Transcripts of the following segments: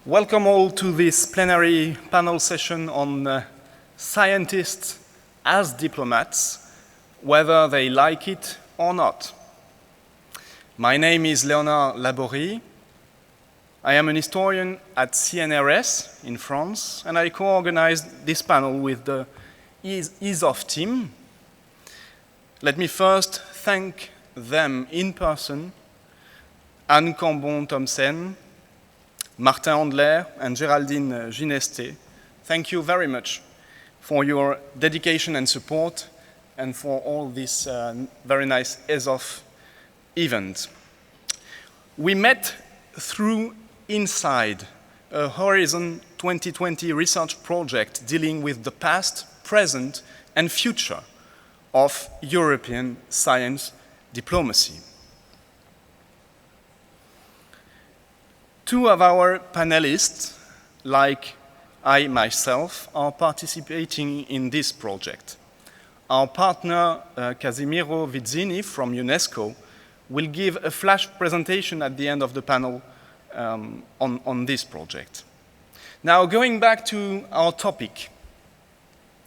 Welcome all to this plenary panel session on scientists as diplomats, whether they like it or not. My name is Léonard Laborie. I am an historian at CNRS in France, and I co-organized this panel with the ESOF team. Let me first thank them in person, Anne Cambon-Thomsen, Martin Andler, and Géraldine Gineste. Thank you very much for your dedication and support and for all this very nice ESOF event. We met through Inside, a Horizon 2020 research project dealing with the past, present, and future of European science diplomacy. Two of our panelists, like I myself, are participating in this project. Our partner, Casimiro Vizzini from UNESCO, will give a flash presentation at the end of the panel on this project. Now, going back to our topic,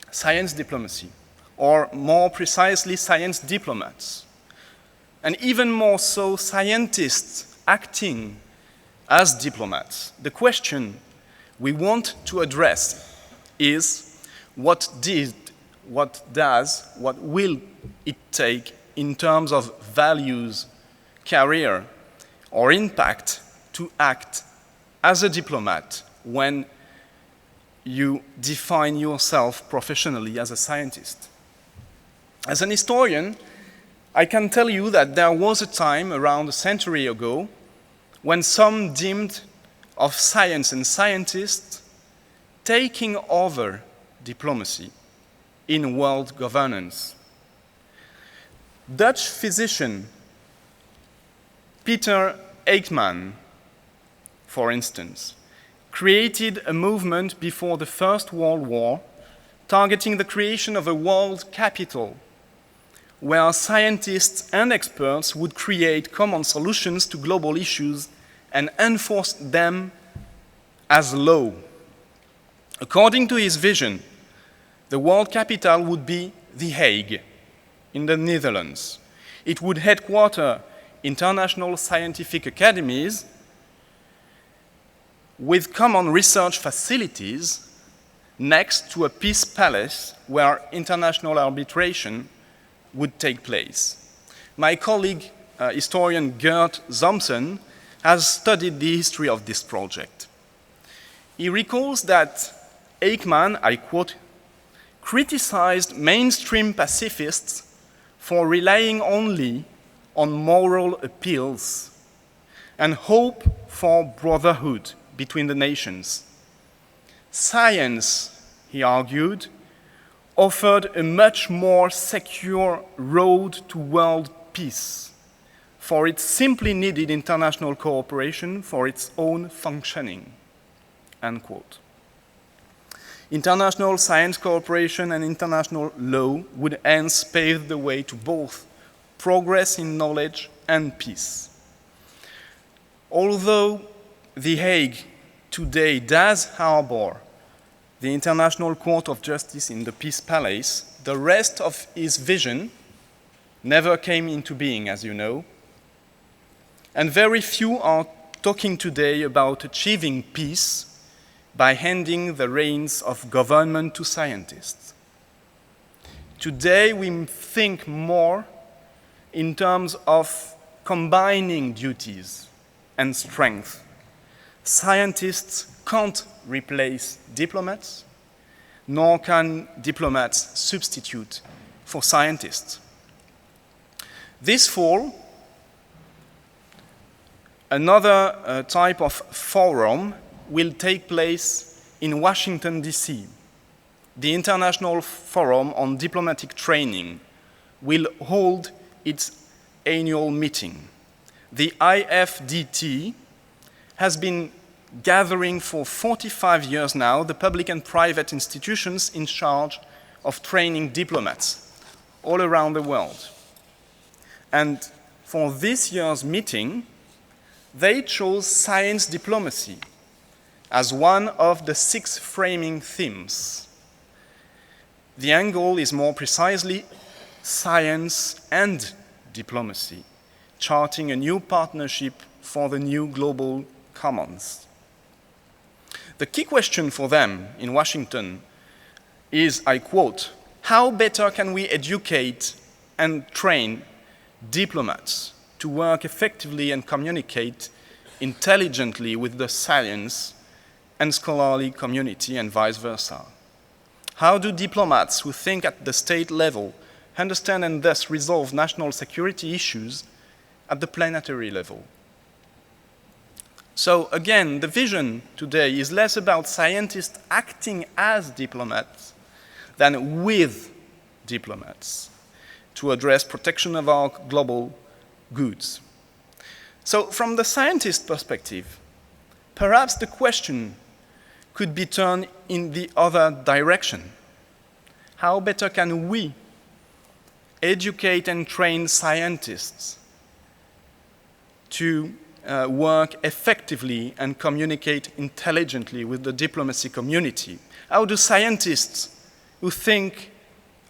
science diplomacy, or more precisely, science diplomats, and even more so, scientists acting as diplomats. The question we want to address is what will it take in terms of values, career, or impact to act as a diplomat when you define yourself professionally as a scientist. As an historian, I can tell you that there was a time around a century ago when some deemed of science and scientists taking over diplomacy in world governance. Dutch physician Peter Eijkman, for instance, created a movement before the First World War targeting the creation of a world capital where scientists and experts would create common solutions to global issues and enforce them as law. According to his vision, the world capital would be The Hague in the Netherlands. It would headquarter international scientific academies with common research facilities next to a peace palace where international arbitration would take place. My colleague, historian Gert Zomsen, has studied the history of this project. He recalls that Eijkman, I quote, criticized mainstream pacifists for relying only on moral appeals and hope for brotherhood between the nations. Science, he argued, offered a much more secure road to world peace, for it simply needed international cooperation for its own functioning, end quote. International science cooperation and international law would hence pave the way to both progress in knowledge and peace. Although The Hague today does harbor the International Court of Justice in the Peace Palace, the rest of his vision never came into being, as you know, and very few are talking today about achieving peace by handing the reins of government to scientists. Today, we think more in terms of combining duties and strength. Scientists can't replace diplomats, nor can diplomats substitute for scientists. This fall, another type of forum will take place in Washington, D.C. The International Forum on Diplomatic Training will hold its annual meeting. The IFDT has been gathering for 45 years now the public and private institutions in charge of training diplomats all around the world. And for this year's meeting, they chose science diplomacy as one of the 6 framing themes. The angle is more precisely science and diplomacy, charting a new partnership for the new global commons. The key question for them in Washington is, I quote, "How better can we educate and train diplomats to work effectively and communicate intelligently with the science and scholarly community and vice versa? How do diplomats who think at the state level understand and thus resolve national security issues at the planetary level?" So again, the vision today is less about scientists acting as diplomats than with diplomats to address protection of our global goods. So from the scientist perspective, perhaps the question could be turned in the other direction. How better can we educate and train scientists to work effectively and communicate intelligently with the diplomacy community? How do scientists who think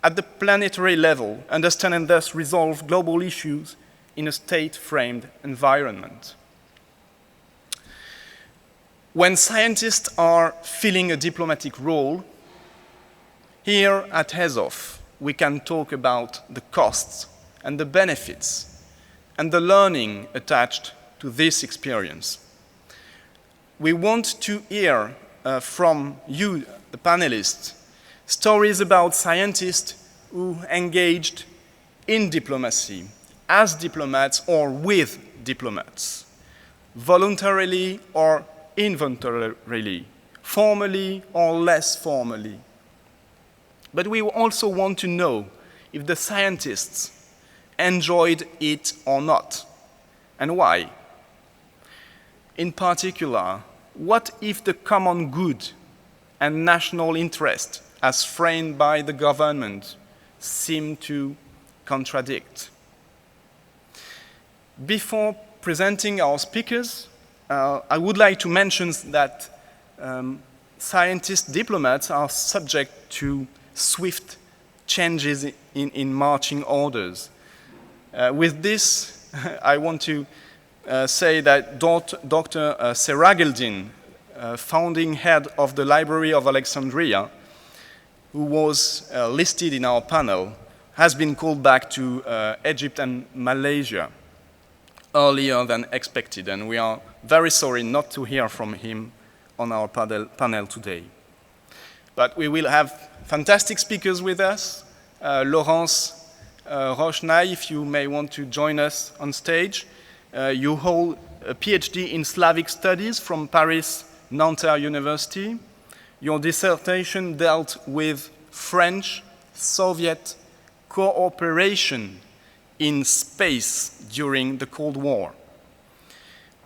at the planetary level understand and thus resolve global issues in a state-framed environment? When scientists are filling a diplomatic role, here at ESOF, we can talk about the costs and the benefits and the learning attached to this experience. We want to hear from you, the panelists, stories about scientists who engaged in diplomacy as diplomats or with diplomats, voluntarily or involuntarily, formally or less formally. But we also want to know if the scientists enjoyed it or not, and why. In particular, what if the common good and national interest as framed by the government seem to contradict? Before presenting our speakers, I would like to mention that diplomats are subject to swift changes in marching orders. With this, I want to say that Dr. Seragildin, founding head of the Library of Alexandria, who was listed in our panel, has been called back to Egypt and Malaysia earlier than expected, and we are very sorry not to hear from him on our panel today. But we will have fantastic speakers with us. Laurence Rochenay, if you may want to join us on stage. You hold a PhD in Slavic Studies from Paris Nanterre University. Your dissertation dealt with French-Soviet cooperation in space during the Cold War.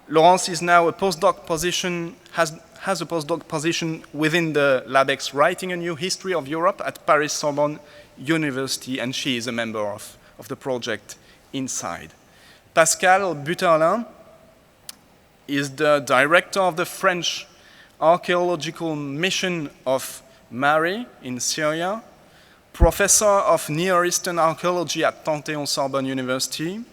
Laurence is now a postdoc position, has a postdoc position within the LabEx Writing a New History of Europe at Paris-Sorbonne University, and she is a member of the project inside. Pascal Butterlin is the director of the French archaeological mission of Mari in Syria, professor of Near Eastern archaeology at Panthéon-Sorbonne University.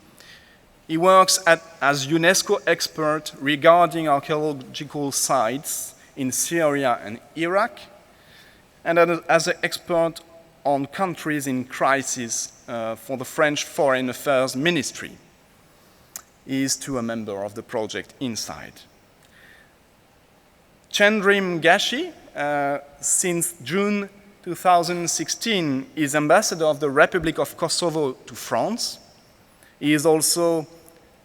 He works as UNESCO expert regarding archaeological sites in Syria and Iraq, and as an expert on countries in crisis for the French Foreign Affairs Ministry. He is too a member of the project inside. Qëndrim Gashi, since June 2016, is ambassador of the Republic of Kosovo to France. He is also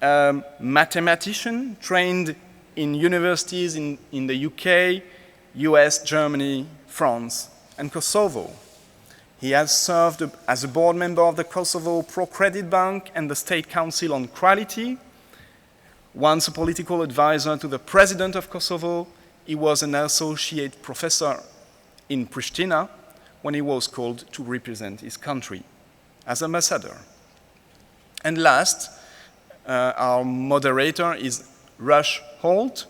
a mathematician trained in universities in the UK, US, Germany, France, and Kosovo. He has served as a board member of the Kosovo Pro-Credit Bank and the State Council on Quality. Once a political advisor to the president of Kosovo, he was an associate professor in Pristina when he was called to represent his country as ambassador. And last, our moderator is Rush HOLT,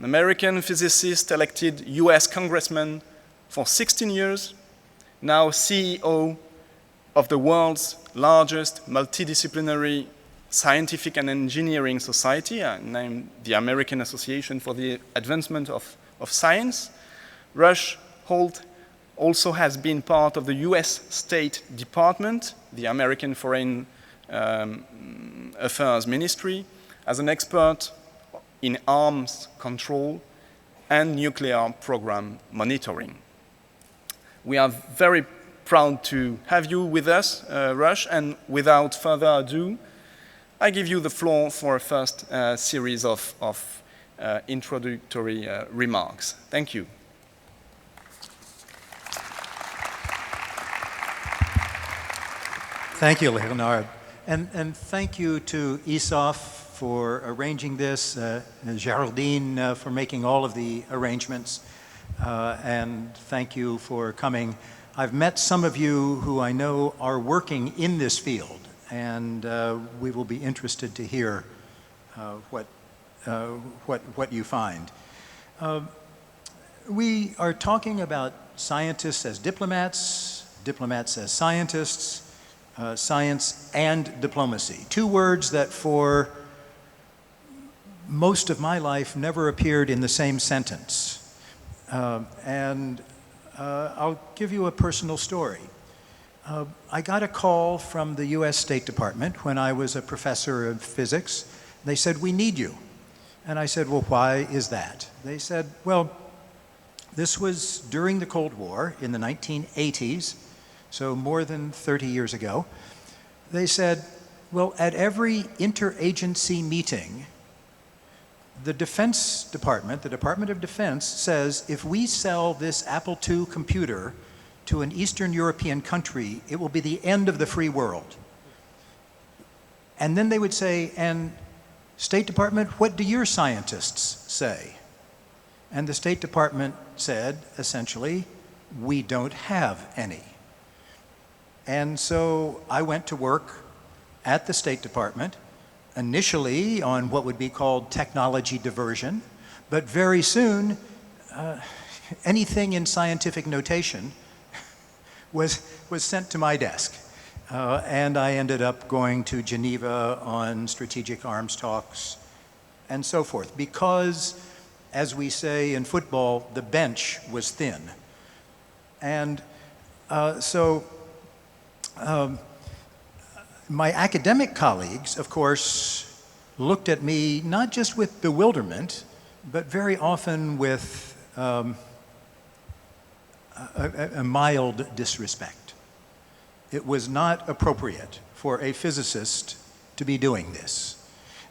an American physicist elected US congressman for 16 years, now CEO of the world's largest multidisciplinary scientific and engineering society, named the American Association for the Advancement of Science. Rush Holt also has been part of the US State Department, the American Foreign Affairs Ministry, as an expert in arms control and nuclear program monitoring. We are very proud to have you with us, Rush, and without further ado, I give you the floor for a first series of introductory remarks. Thank you. Thank you, Léonard. And thank you to ESOF for arranging this, Geraldine for making all of the arrangements, and thank you for coming. I've met some of you who I know are working in this field, and we will be interested to hear what you find. We are talking about scientists as diplomats, diplomats as scientists, science and diplomacy. Two words that for most of my life never appeared in the same sentence. I'll give you a personal story. I got a call from the US State Department when I was a professor of physics. They said, "We need you." And I said, "Well, why is that?" They said, "Well, this was during the Cold War in the 1980s, so more than 30 years ago." They said, "Well, at every interagency meeting, the Defense Department, the Department of Defense, says if we sell this Apple II computer to an Eastern European country, it will be the end of the free world." And then they would say, "And State Department, what do your scientists say?" And the State Department said, essentially, "We don't have any." And so I went to work at the State Department, initially on what would be called technology diversion, but very soon anything in scientific notation was sent to my desk. And I ended up going to Geneva on strategic arms talks and so forth, because, as we say in football, the bench was thin. And my academic colleagues, of course, looked at me not just with bewilderment, but very often with a mild disrespect. It was not appropriate for a physicist to be doing this.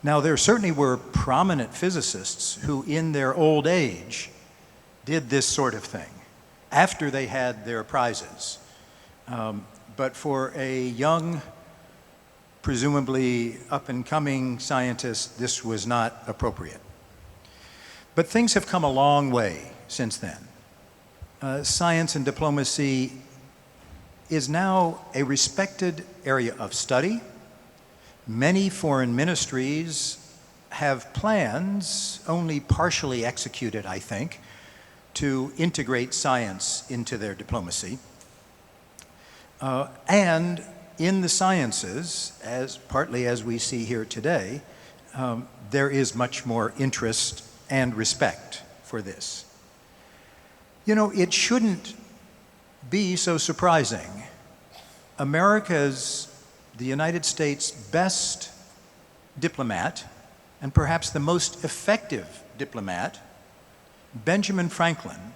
Now, there certainly were prominent physicists who, in their old age, did this sort of thing after they had their prizes. But for a young, presumably up-and-coming scientist, this was not appropriate. But things have come a long way since then. Science and diplomacy is now a respected area of study. Many foreign ministries have plans, only partially executed, I think, to integrate science into their diplomacy. And in the sciences, partly as we see here today, there is much more interest and respect for this. You know, it shouldn't be so surprising. The United States' best diplomat, and perhaps the most effective diplomat, Benjamin Franklin,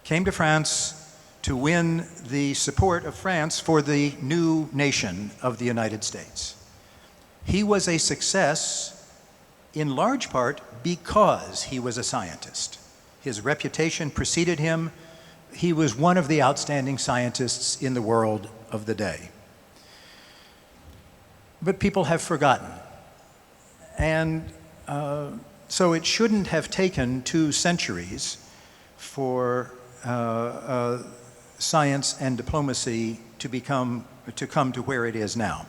came to France to win the support of France for the new nation of the United States. He was a success in large part because he was a scientist. His reputation preceded him. He was one of the outstanding scientists in the world of the day. But people have forgotten. And so it shouldn't have taken 2 centuries for science and diplomacy to come to where it is now.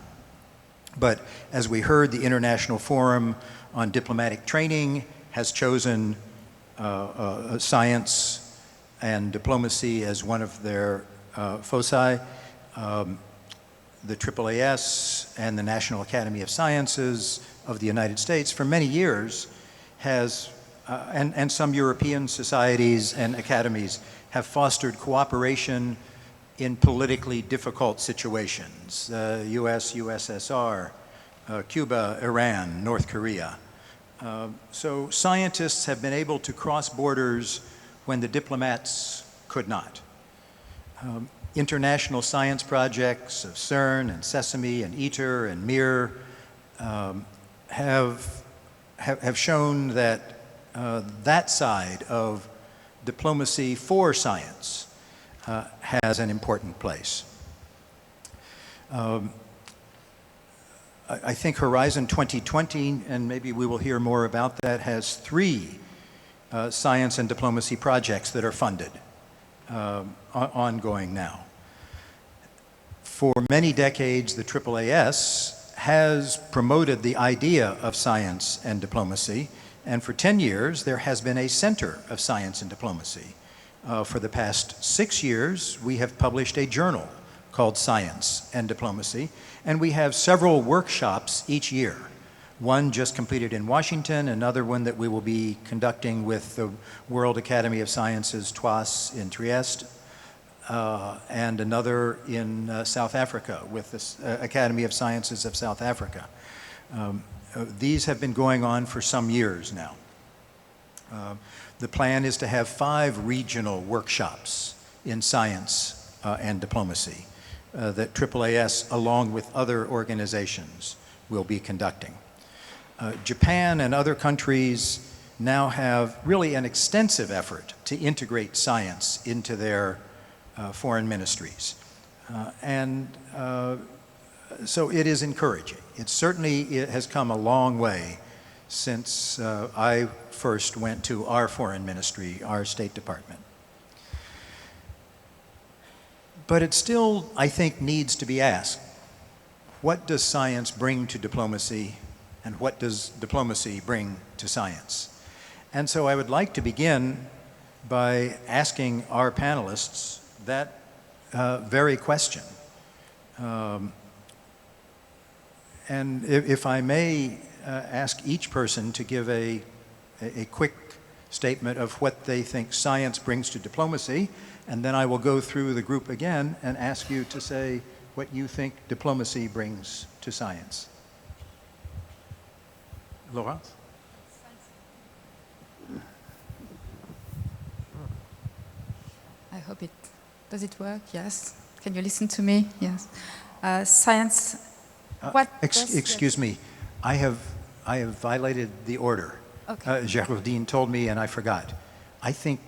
But as we heard, the International Forum on Diplomatic Training has chosen science and diplomacy as one of their foci. The AAAS and the National Academy of Sciences of the United States for many years has, and some European societies and academies have fostered cooperation in politically difficult situations. US, USSR, Cuba, Iran, North Korea. So scientists have been able to cross borders when the diplomats could not. International science projects of CERN and Sesame and ITER and MIR have shown that that side of diplomacy for science has an important place. I think Horizon 2020, and maybe we will hear more about that, has 3 science and diplomacy projects that are funded, ongoing now. For many decades, the AAAS has promoted the idea of science and diplomacy, and for 10 years, there has been a Center of Science and Diplomacy. For the past 6 years, we have published a journal called Science and Diplomacy, and we have several workshops each year. One just completed in Washington, another one that we will be conducting with the World Academy of Sciences, TWAS, in Trieste, and another in South Africa with the Academy of Sciences of South Africa. These have been going on for some years now. The plan is to have 5 regional workshops in science and diplomacy that AAAS, along with other organizations, will be conducting. Japan and other countries now have really an extensive effort to integrate science into their foreign ministries. So it is encouraging. It has come a long way since I first went to our foreign ministry, our State Department. But it still, I think, needs to be asked, what does science bring to diplomacy, and what does diplomacy bring to science? And so I would like to begin by asking our panelists that very question. And if I may ask each person to give a quick statement of what they think science brings to diplomacy, and then I will go through the group again and ask you to say what you think diplomacy brings to science. Laurence? I hope it... Does it work? Yes. Can you listen to me? Yes. Science... Excuse me. I have violated the order. Okay. Geraldine told me and I forgot. I think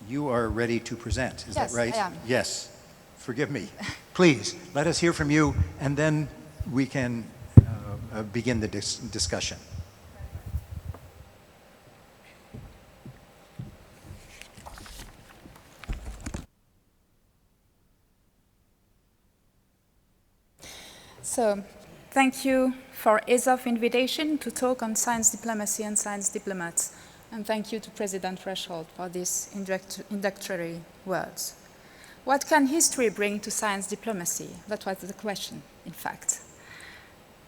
you are ready to present. Is that right? Yes, I am. Yes. Forgive me. Please, let us hear from you, and then we can begin the discussion. So, thank you for ESOF invitation to talk on science diplomacy and science diplomats. And thank you to President HOLT for these introductory words. What can history bring to science diplomacy? That was the question, in fact.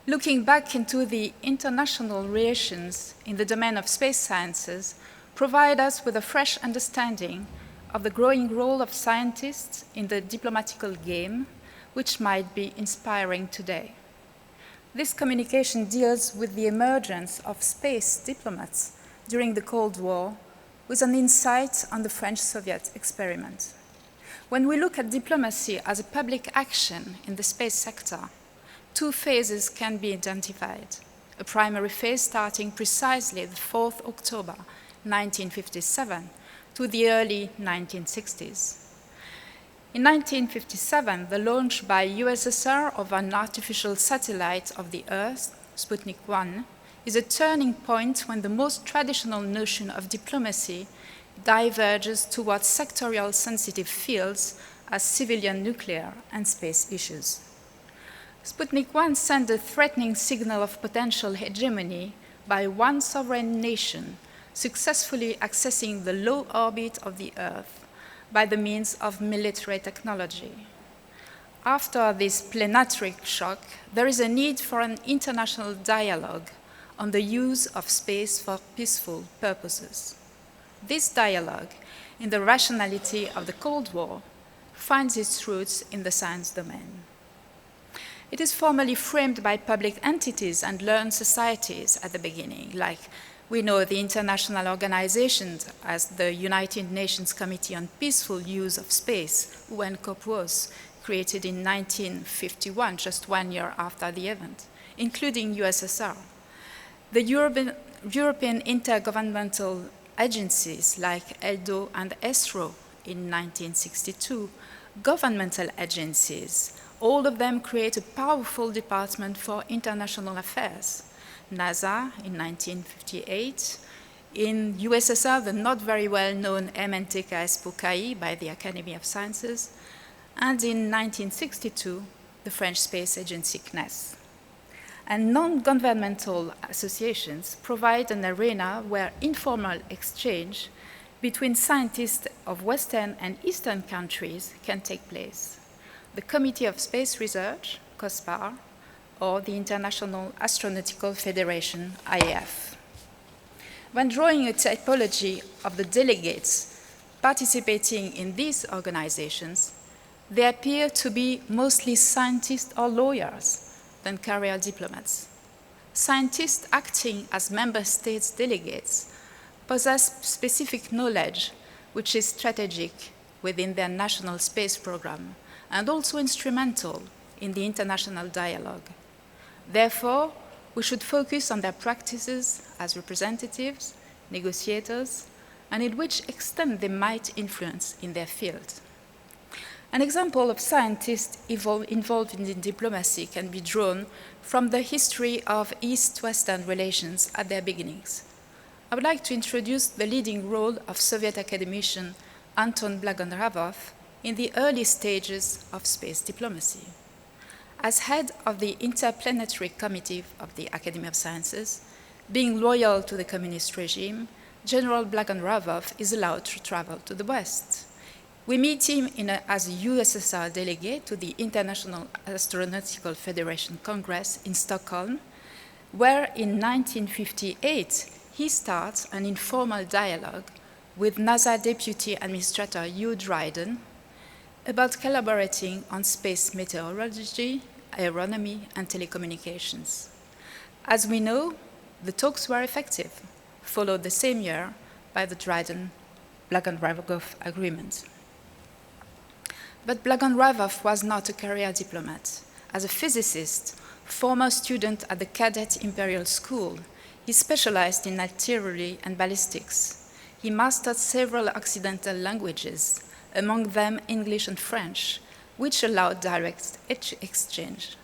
Looking back into the international relations in the domain of space sciences provide us with a fresh understanding of the growing role of scientists in the diplomatical game, which might be inspiring today. This communication deals with the emergence of space diplomats during the Cold War, with an insight on the French-Soviet experiment. When we look at diplomacy as a public action in the space sector, 2 phases can be identified. A primary phase starting precisely the 4th October 1957 to the early 1960s. In 1957, the launch by USSR of an artificial satellite of the Earth, Sputnik 1, is a turning point when the most traditional notion of diplomacy diverges towards sectorial sensitive fields as civilian nuclear and space issues. Sputnik 1 sent a threatening signal of potential hegemony by one sovereign nation successfully accessing the low orbit of the Earth by the means of military technology. After this planetary shock, there is a need for an international dialogue on the use of space for peaceful purposes. This dialogue, in the rationality of the Cold War, finds its roots in the science domain. It is formally framed by public entities and learned societies at the beginning, like we know the international organizations as the United Nations Committee on Peaceful Use of Space, UNCOPUOS, created in 1951, just 1 year after the event, including USSR. The European intergovernmental agencies like ELDO and ESRO in 1962, governmental agencies, all of them create a powerful department for international affairs. NASA in 1958, in USSR, the not very well-known MNTKS Bukai by the Academy of Sciences, and in 1962, the French Space Agency CNES. And non-governmental associations provide an arena where informal exchange between scientists of Western and Eastern countries can take place. The Committee of Space Research, COSPAR, or the International Astronautical Federation, IAF. When drawing a typology of the delegates participating in these organizations, they appear to be mostly scientists or lawyers than career diplomats. Scientists acting as member states delegates possess specific knowledge which is strategic within their national space program and also instrumental in the international dialogue. Therefore, we should focus on their practices as representatives, negotiators, and in which extent they might influence in their field. An example of scientists involved in diplomacy can be drawn from the history of East-Western relations at their beginnings. I would like to introduce the leading role of Soviet academician Anton Blagonravov in the early stages of space diplomacy. As head of the Interplanetary Committee of the Academy of Sciences, being loyal to the communist regime, General Blagonravov is allowed to travel to the West. We meet him as a USSR delegate to the International Astronautical Federation Congress in Stockholm, where in 1958 he starts an informal dialogue with NASA Deputy Administrator Hugh Dryden about collaborating on space meteorology, aeronomy, and telecommunications. As we know, the talks were effective, followed the same year by the Dryden-Blagonravov agreement. But Blagonravov was not a career diplomat. As a physicist, former student at the Cadet Imperial School, he specialized in artillery and ballistics. He mastered several Occidental languages, among them English and French, which allowed direct exchange.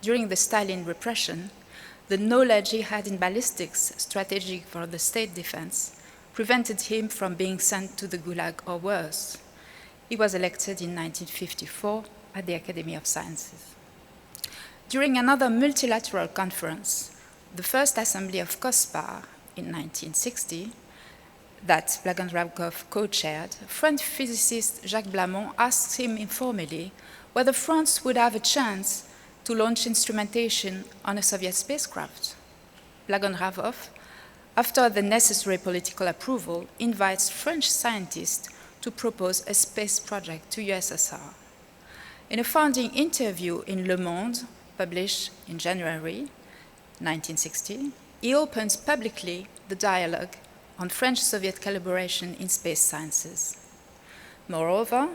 During the Stalin repression, the knowledge he had in ballistics, strategic for the state defense, prevented him from being sent to the Gulag or worse. He was elected in 1954 at the Academy of Sciences. During another multilateral conference, the first assembly of COSPAR in 1960, that Blagonravov co-chaired, French physicist Jacques Blamont asked him informally whether France would have a chance to launch instrumentation on a Soviet spacecraft. Blagonravov, after the necessary political approval, invites French scientists to propose a space project to USSR. In a founding interview in Le Monde, published in January 1960, he opens publicly the dialogue on French-Soviet collaboration in space sciences. Moreover,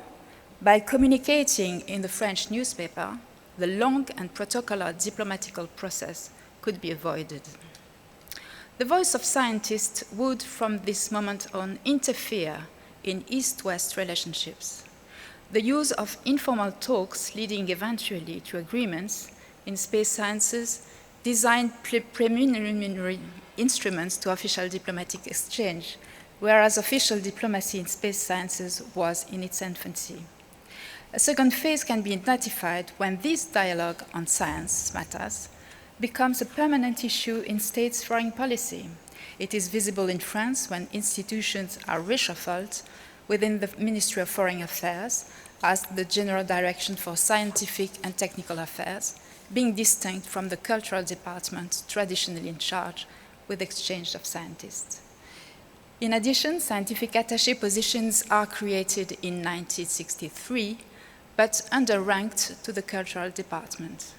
by communicating in the French newspaper, the long and protocolar diplomatical process could be avoided. The voice of scientists would, from this moment on, interfere in East-West relationships. The use of informal talks leading eventually to agreements in space sciences designed preliminary instruments to official diplomatic exchange, whereas official diplomacy in space sciences was in its infancy. A second phase can be identified when this dialogue on science matters becomes a permanent issue in states' foreign policy. It is visible in France when institutions are reshuffled within the Ministry of Foreign Affairs as the General Direction for Scientific and Technical Affairs, being distinct from the Cultural Department traditionally in charge with exchange of scientists. In addition, scientific attaché positions are created in 1963, but underranked to the Cultural Department.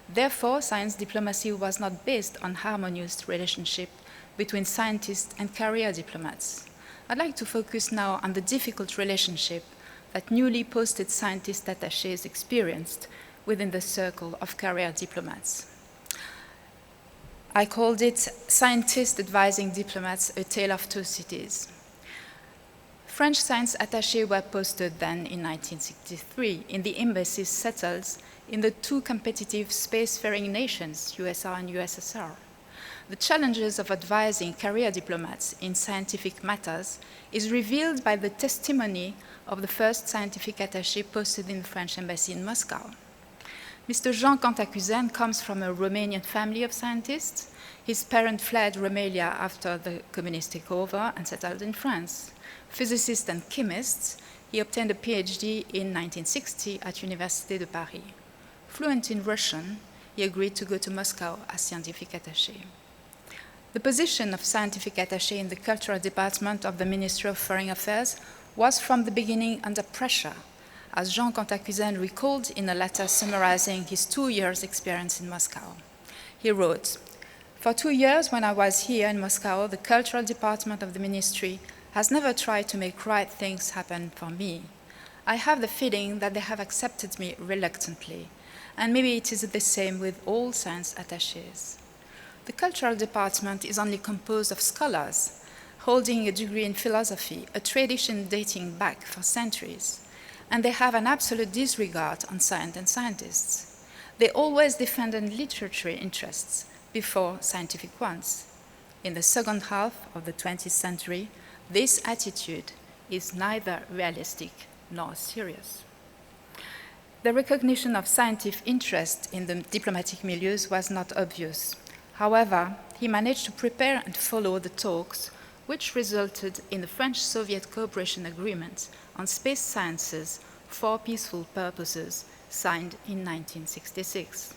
Therefore, science diplomacy was not based on harmonious relationship between scientists and career diplomats. I'd like to focus now on the difficult relationship that newly posted scientist attachés experienced within the circle of career diplomats. I called it Scientists Advising Diplomats, a Tale of Two Cities. French science attachés were posted then in 1963 in the embassies settled in the two competitive spacefaring nations, USSR and USSR. The challenges of advising career diplomats in scientific matters is revealed by the testimony of the first scientific attaché posted in the French embassy in Moscow. Mr. Jean Cantacuzène comes from a Romanian family of scientists. His parents fled Romania after the communist takeover and settled in France. Physicist and chemist, he obtained a PhD in 1960 at Université de Paris. Fluent in Russian, he agreed to go to Moscow as scientific attaché. The position of scientific attaché in the cultural department of the Ministry of Foreign Affairs was from the beginning under pressure, as Jean Cantacuzène recalled in a letter summarizing his 2 years' experience in Moscow. He wrote, "For 2 years when I was here in Moscow, the cultural department of the ministry has never tried to make right things happen for me. I have the feeling that they have accepted me reluctantly, and maybe it is the same with all science attachés. The cultural department is only composed of scholars holding a degree in philosophy, a tradition dating back for centuries, and they have an absolute disregard on science and scientists. They always defended literary interests before scientific ones. In the second half of the 20th century, this attitude is neither realistic nor serious." The recognition of scientific interest in the diplomatic milieux was not obvious. However, he managed to prepare and follow the talks which resulted in the French-Soviet cooperation agreement on space sciences for peaceful purposes signed in 1966.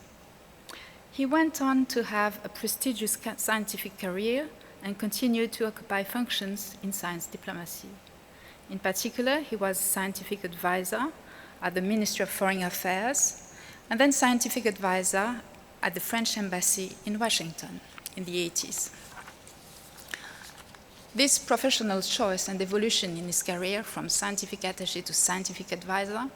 He went on to have a prestigious scientific career and continued to occupy functions in science diplomacy. In particular, he was scientific advisor at the Ministry of Foreign Affairs and then scientific advisor at the French Embassy in Washington in the 80s. This professional choice and evolution in his career from scientific attaché to scientific advisor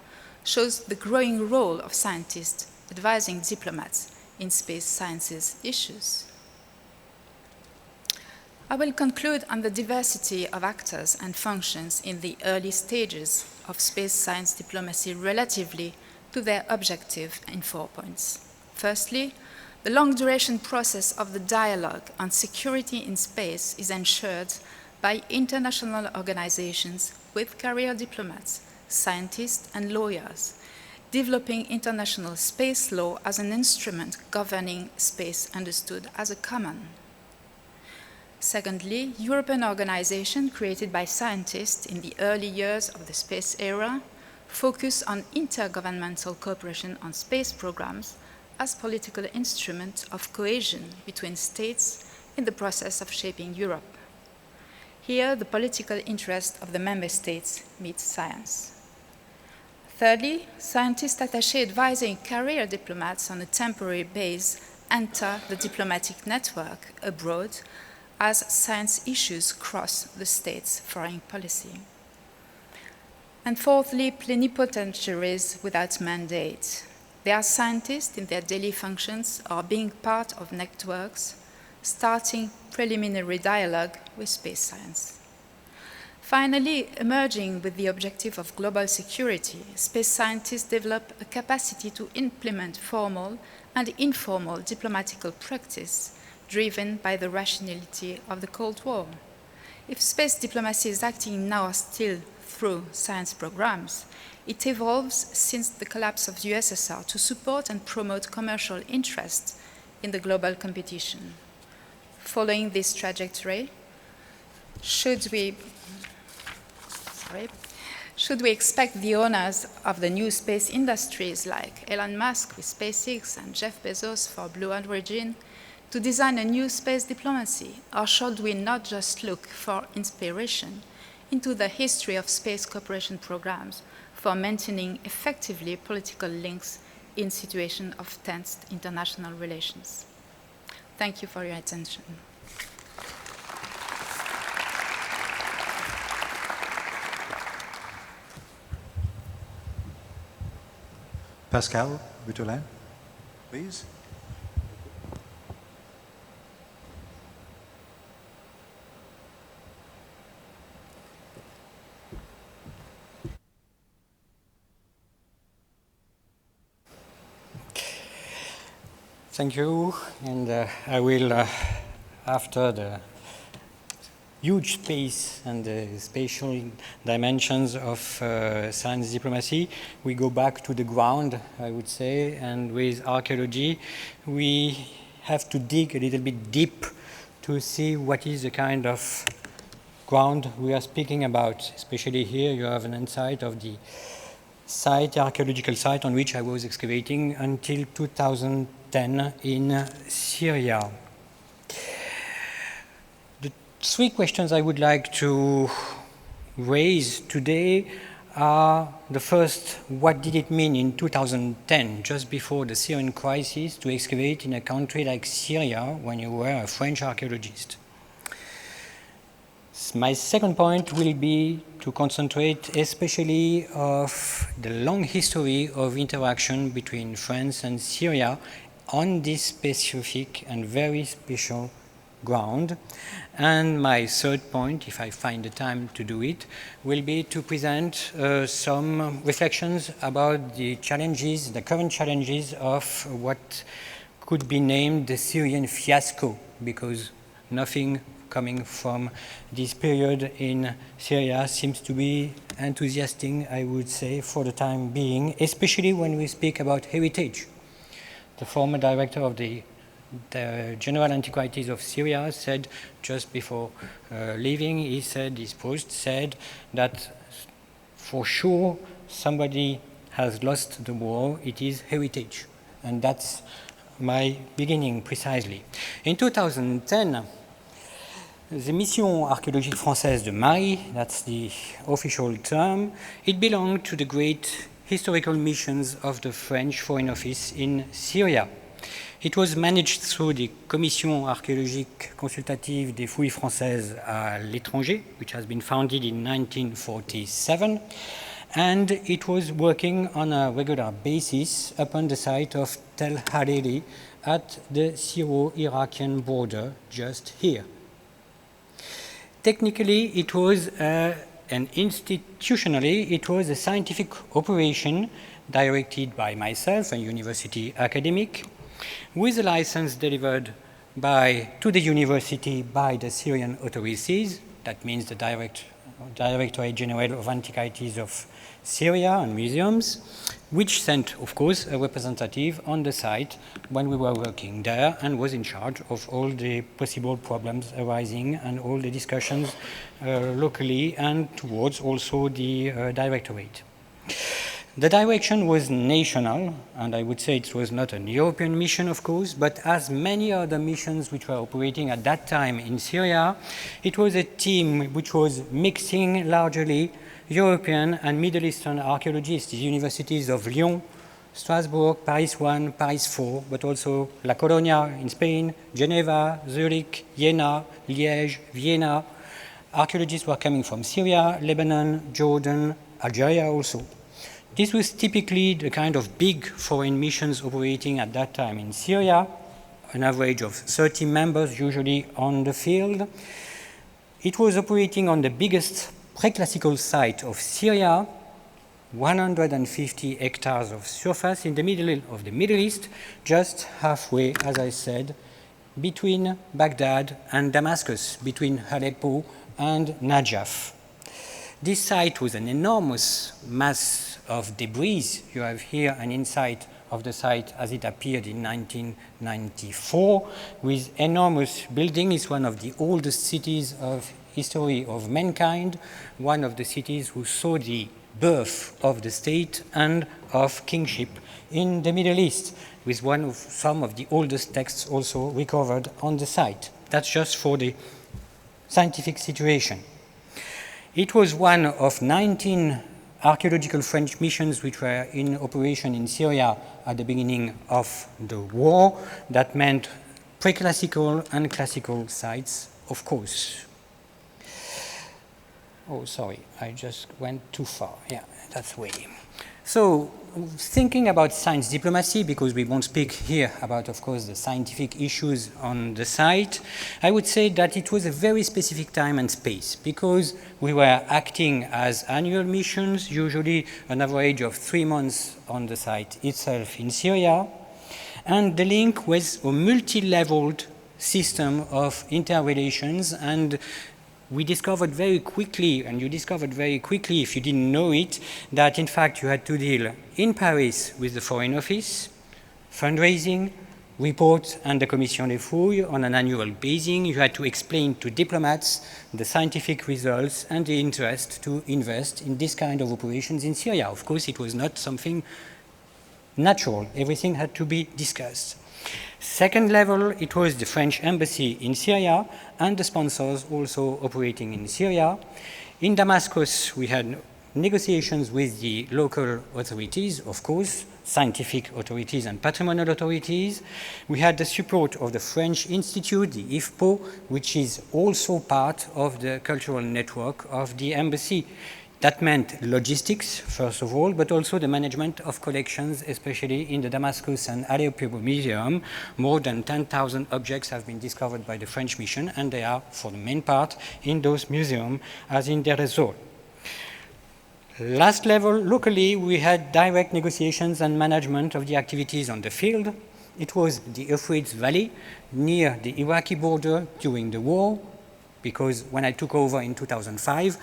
shows the growing role of scientists advising diplomats in space sciences issues. I will conclude on the diversity of actors and functions in the early stages of space science diplomacy relatively to their objective in 4 points. Firstly, the long-duration process of the dialogue on security in space is ensured by international organizations with career diplomats, scientists, and lawyers, developing international space law as an instrument governing space understood as a common. Secondly, European organizations created by scientists in the early years of the space era focus on intergovernmental cooperation on space programs as political instrument of cohesion between states in the process of shaping Europe. Here, the political interest of the member states meets science. Thirdly, scientists attachés advising career diplomats on a temporary base enter the diplomatic network abroad as science issues cross the state's foreign policy. And fourthly, plenipotentiaries without mandate. They are scientists in their daily functions or being part of networks, starting preliminary dialogue with space science. Finally, emerging with the objective of global security, space scientists develop a capacity to implement formal and informal diplomatical practice driven by the rationality of the Cold War. If space diplomacy is acting now still through science programs, it evolves since the collapse of the USSR to support and promote commercial interests in the global competition. following this trajectory? Should we expect the owners of the new space industries like Elon Musk with SpaceX and Jeff Bezos for Blue Origin to design a new space diplomacy? Or should we not just look for inspiration into the history of space cooperation programs for maintaining effectively political links in situations of tense international relations? Thank you for your attention. Pascal Butterlin, please. Thank you, and I will, after the huge space and the spatial dimensions of science diplomacy, we go back to the ground, I would say, and with archaeology, we have to dig a little bit deep to see what is the kind of ground we are speaking about. Especially here, you have an insight of the site, the archaeological site on which I was excavating until 2010 in Syria. Three questions I would like to raise today are the first, what did it mean in 2010, just before the Syrian crisis, to excavate in a country like Syria when you were a French archaeologist? My second point will be to concentrate especially of the long history of interaction between France and Syria on this specific and very special ground. And my third point, if I find the time to do it, will be to present some reflections about the challenges, the current challenges of what could be named the Syrian fiasco, because nothing coming from this period in Syria seems to be enthusiastic, I would say, for the time being, especially when we speak about heritage. The former director of the General Antiquities of Syria said just before leaving, his post said that for sure somebody has lost the war, it is heritage. And that's my beginning precisely. In 2010, the Mission Archéologique Française de Mali, that's the official term, it belonged to the great historical missions of the French Foreign Office in Syria. It was managed through the Commission archéologique consultative des fouilles françaises à l'étranger, which has been founded in 1947, and it was working on a regular basis upon the site of Tel Hariri at the Syro-Iraqian border just here. Technically, it was and institutionally, it was a scientific operation directed by myself, a university academic, with a license delivered to the university by the Syrian authorities. That means the Directorate General of Antiquities of Syria and Museums, which sent, of course, a representative on the site when we were working there and was in charge of all the possible problems arising and all the discussions locally and towards also the Directorate. The direction was national, and I would say it was not an European mission, of course, but as many other missions which were operating at that time in Syria, it was a team which was mixing largely European and Middle Eastern archaeologists, the universities of Lyon, Strasbourg, Paris 1, Paris 4, but also La Colonia in Spain, Geneva, Zurich, Jena, Liège, Vienna. Archaeologists were coming from Syria, Lebanon, Jordan, Algeria also. This was typically the kind of big foreign missions operating at that time in Syria, an average of 30 members usually on the field. It was operating on the biggest pre-classical site of Syria, 150 hectares of surface in the middle of the Middle East, just halfway, as I said, between Baghdad and Damascus, between Aleppo and Najaf. This site was an enormous mass of debris. You have here an insight of the site as it appeared in 1994, with enormous building. It's one of the oldest cities of history of mankind, one of the cities who saw the birth of the state and of kingship in the Middle East, with some of the oldest texts also recovered on the site. That's just for the scientific situation. It was one of 19 archaeological French missions which were in operation in Syria at the beginning of the war. That meant pre-classical and classical sites, of course. Oh, sorry, I just went too far. Yeah, that's way. So, thinking about science diplomacy, because we won't speak here about, of course, the scientific issues on the site, I would say that it was a very specific time and space, because we were acting as annual missions, usually an average of 3 months on the site itself in Syria, and the link was a multi-leveled system of interrelations, and we discovered very quickly, and you discovered very quickly if you didn't know it, that in fact you had to deal in Paris with the Foreign Office, fundraising, reports, and the Commission des Fouilles on an annual basis. You had to explain to diplomats the scientific results and the interest to invest in this kind of operations in Syria. Of course, it was not something natural. Everything had to be discussed. Second level, it was the French embassy in Syria and the sponsors also operating in Syria. In Damascus, we had negotiations with the local authorities, of course, scientific authorities and patrimonial authorities. We had the support of the French Institute, the IFPO, which is also part of the cultural network of the embassy. That meant logistics, first of all, but also the management of collections, especially in the Damascus and Aleppo Museum. More than 10,000 objects have been discovered by the French mission, and they are, for the main part, in those museums as in their resort. Last level, locally, we had direct negotiations and management of the activities on the field. It was the Euphrates Valley, near the Iraqi border during the war, because when I took over in 2005,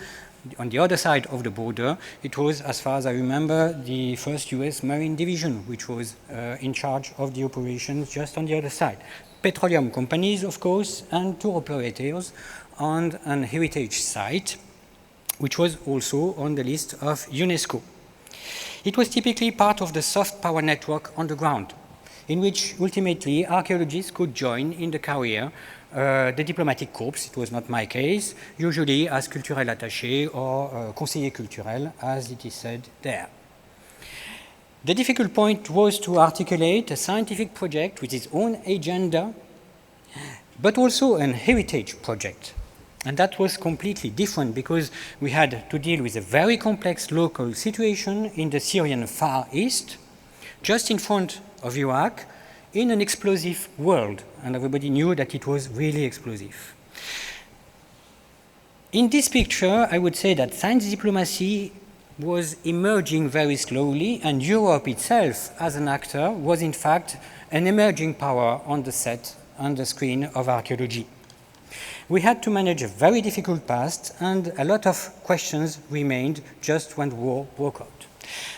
on the other side of the border, it was, as far as I remember, the 1st US Marine Division, which was in charge of the operations just on the other side. Petroleum companies, of course, and tour operators on an heritage site, which was also on the list of UNESCO. It was typically part of the soft power network on the ground, in which ultimately archaeologists could join in the career the diplomatic corps. It was not my case, usually as culturel attaché or conseiller culturel, as it is said there. The difficult point was to articulate a scientific project with its own agenda, but also an heritage project. And that was completely different because we had to deal with a very complex local situation in the Syrian Far East, just in front of Iraq, in an explosive world, and everybody knew that it was really explosive. In this picture, I would say that science diplomacy was emerging very slowly, and Europe itself, as an actor, was in fact an emerging power on the set, on the screen of archaeology. We had to manage a very difficult past, and a lot of questions remained just when the war broke out.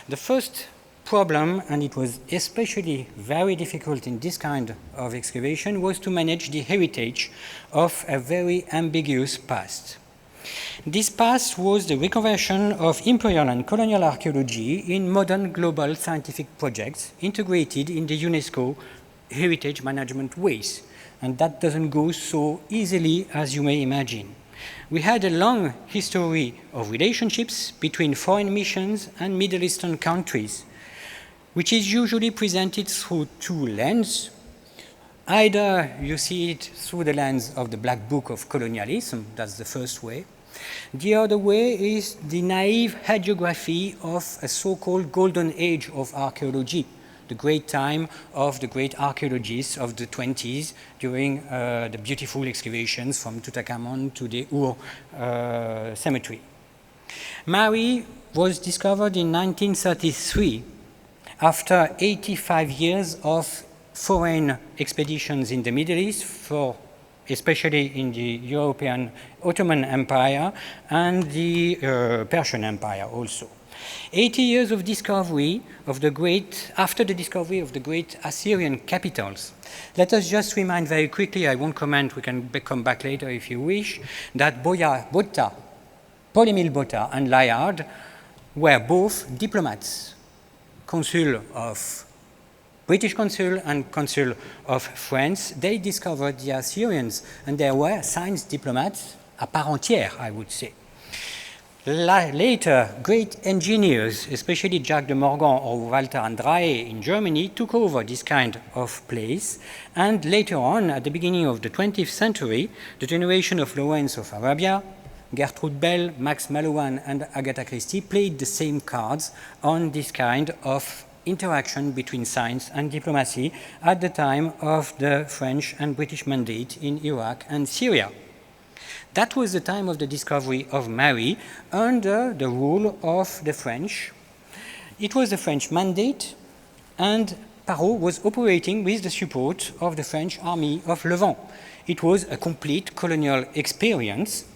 The first problem, and it was especially very difficult in this kind of excavation, was to manage the heritage of a very ambiguous past. This past was the reconversion of imperial and colonial archaeology in modern global scientific projects integrated in the UNESCO heritage management ways. And that doesn't go so easily as you may imagine. We had a long history of relationships between foreign missions and Middle Eastern countries, which is usually presented through two lenses. Either you see it through the lens of the Black Book of colonialism, that's the first way. The other way is the naive hagiography of a so-called golden age of archaeology, the great time of the great archaeologists of the 20s during the beautiful excavations from Tutankhamun to the Ur cemetery. Mari was discovered in 1933 after 85 years of foreign expeditions in the Middle East, especially in the European Ottoman Empire and the Persian Empire also. 80 years of discovery of the after the discovery of the great Assyrian capitals. Let us just remind very quickly, I won't comment, we can come back later if you wish, that Botta, Polymil Botta and Layard were both diplomats, British consul and consul of France. They discovered the Assyrians, and they were science diplomats à part entière, I would say. Later, great engineers, especially Jacques de Morgan or Walter Andrae in Germany, took over this kind of place. And later on, at the beginning of the 20th century, the generation of Laurence of Arabia, Gertrude Bell, Max Mallowan, and Agatha Christie played the same cards on this kind of interaction between science and diplomacy at the time of the French and British mandate in Iraq and Syria. That was the time of the discovery of Mary under the rule of the French. It was a French mandate, and Parrot was operating with the support of the French army of Levant. It was a complete colonial experience.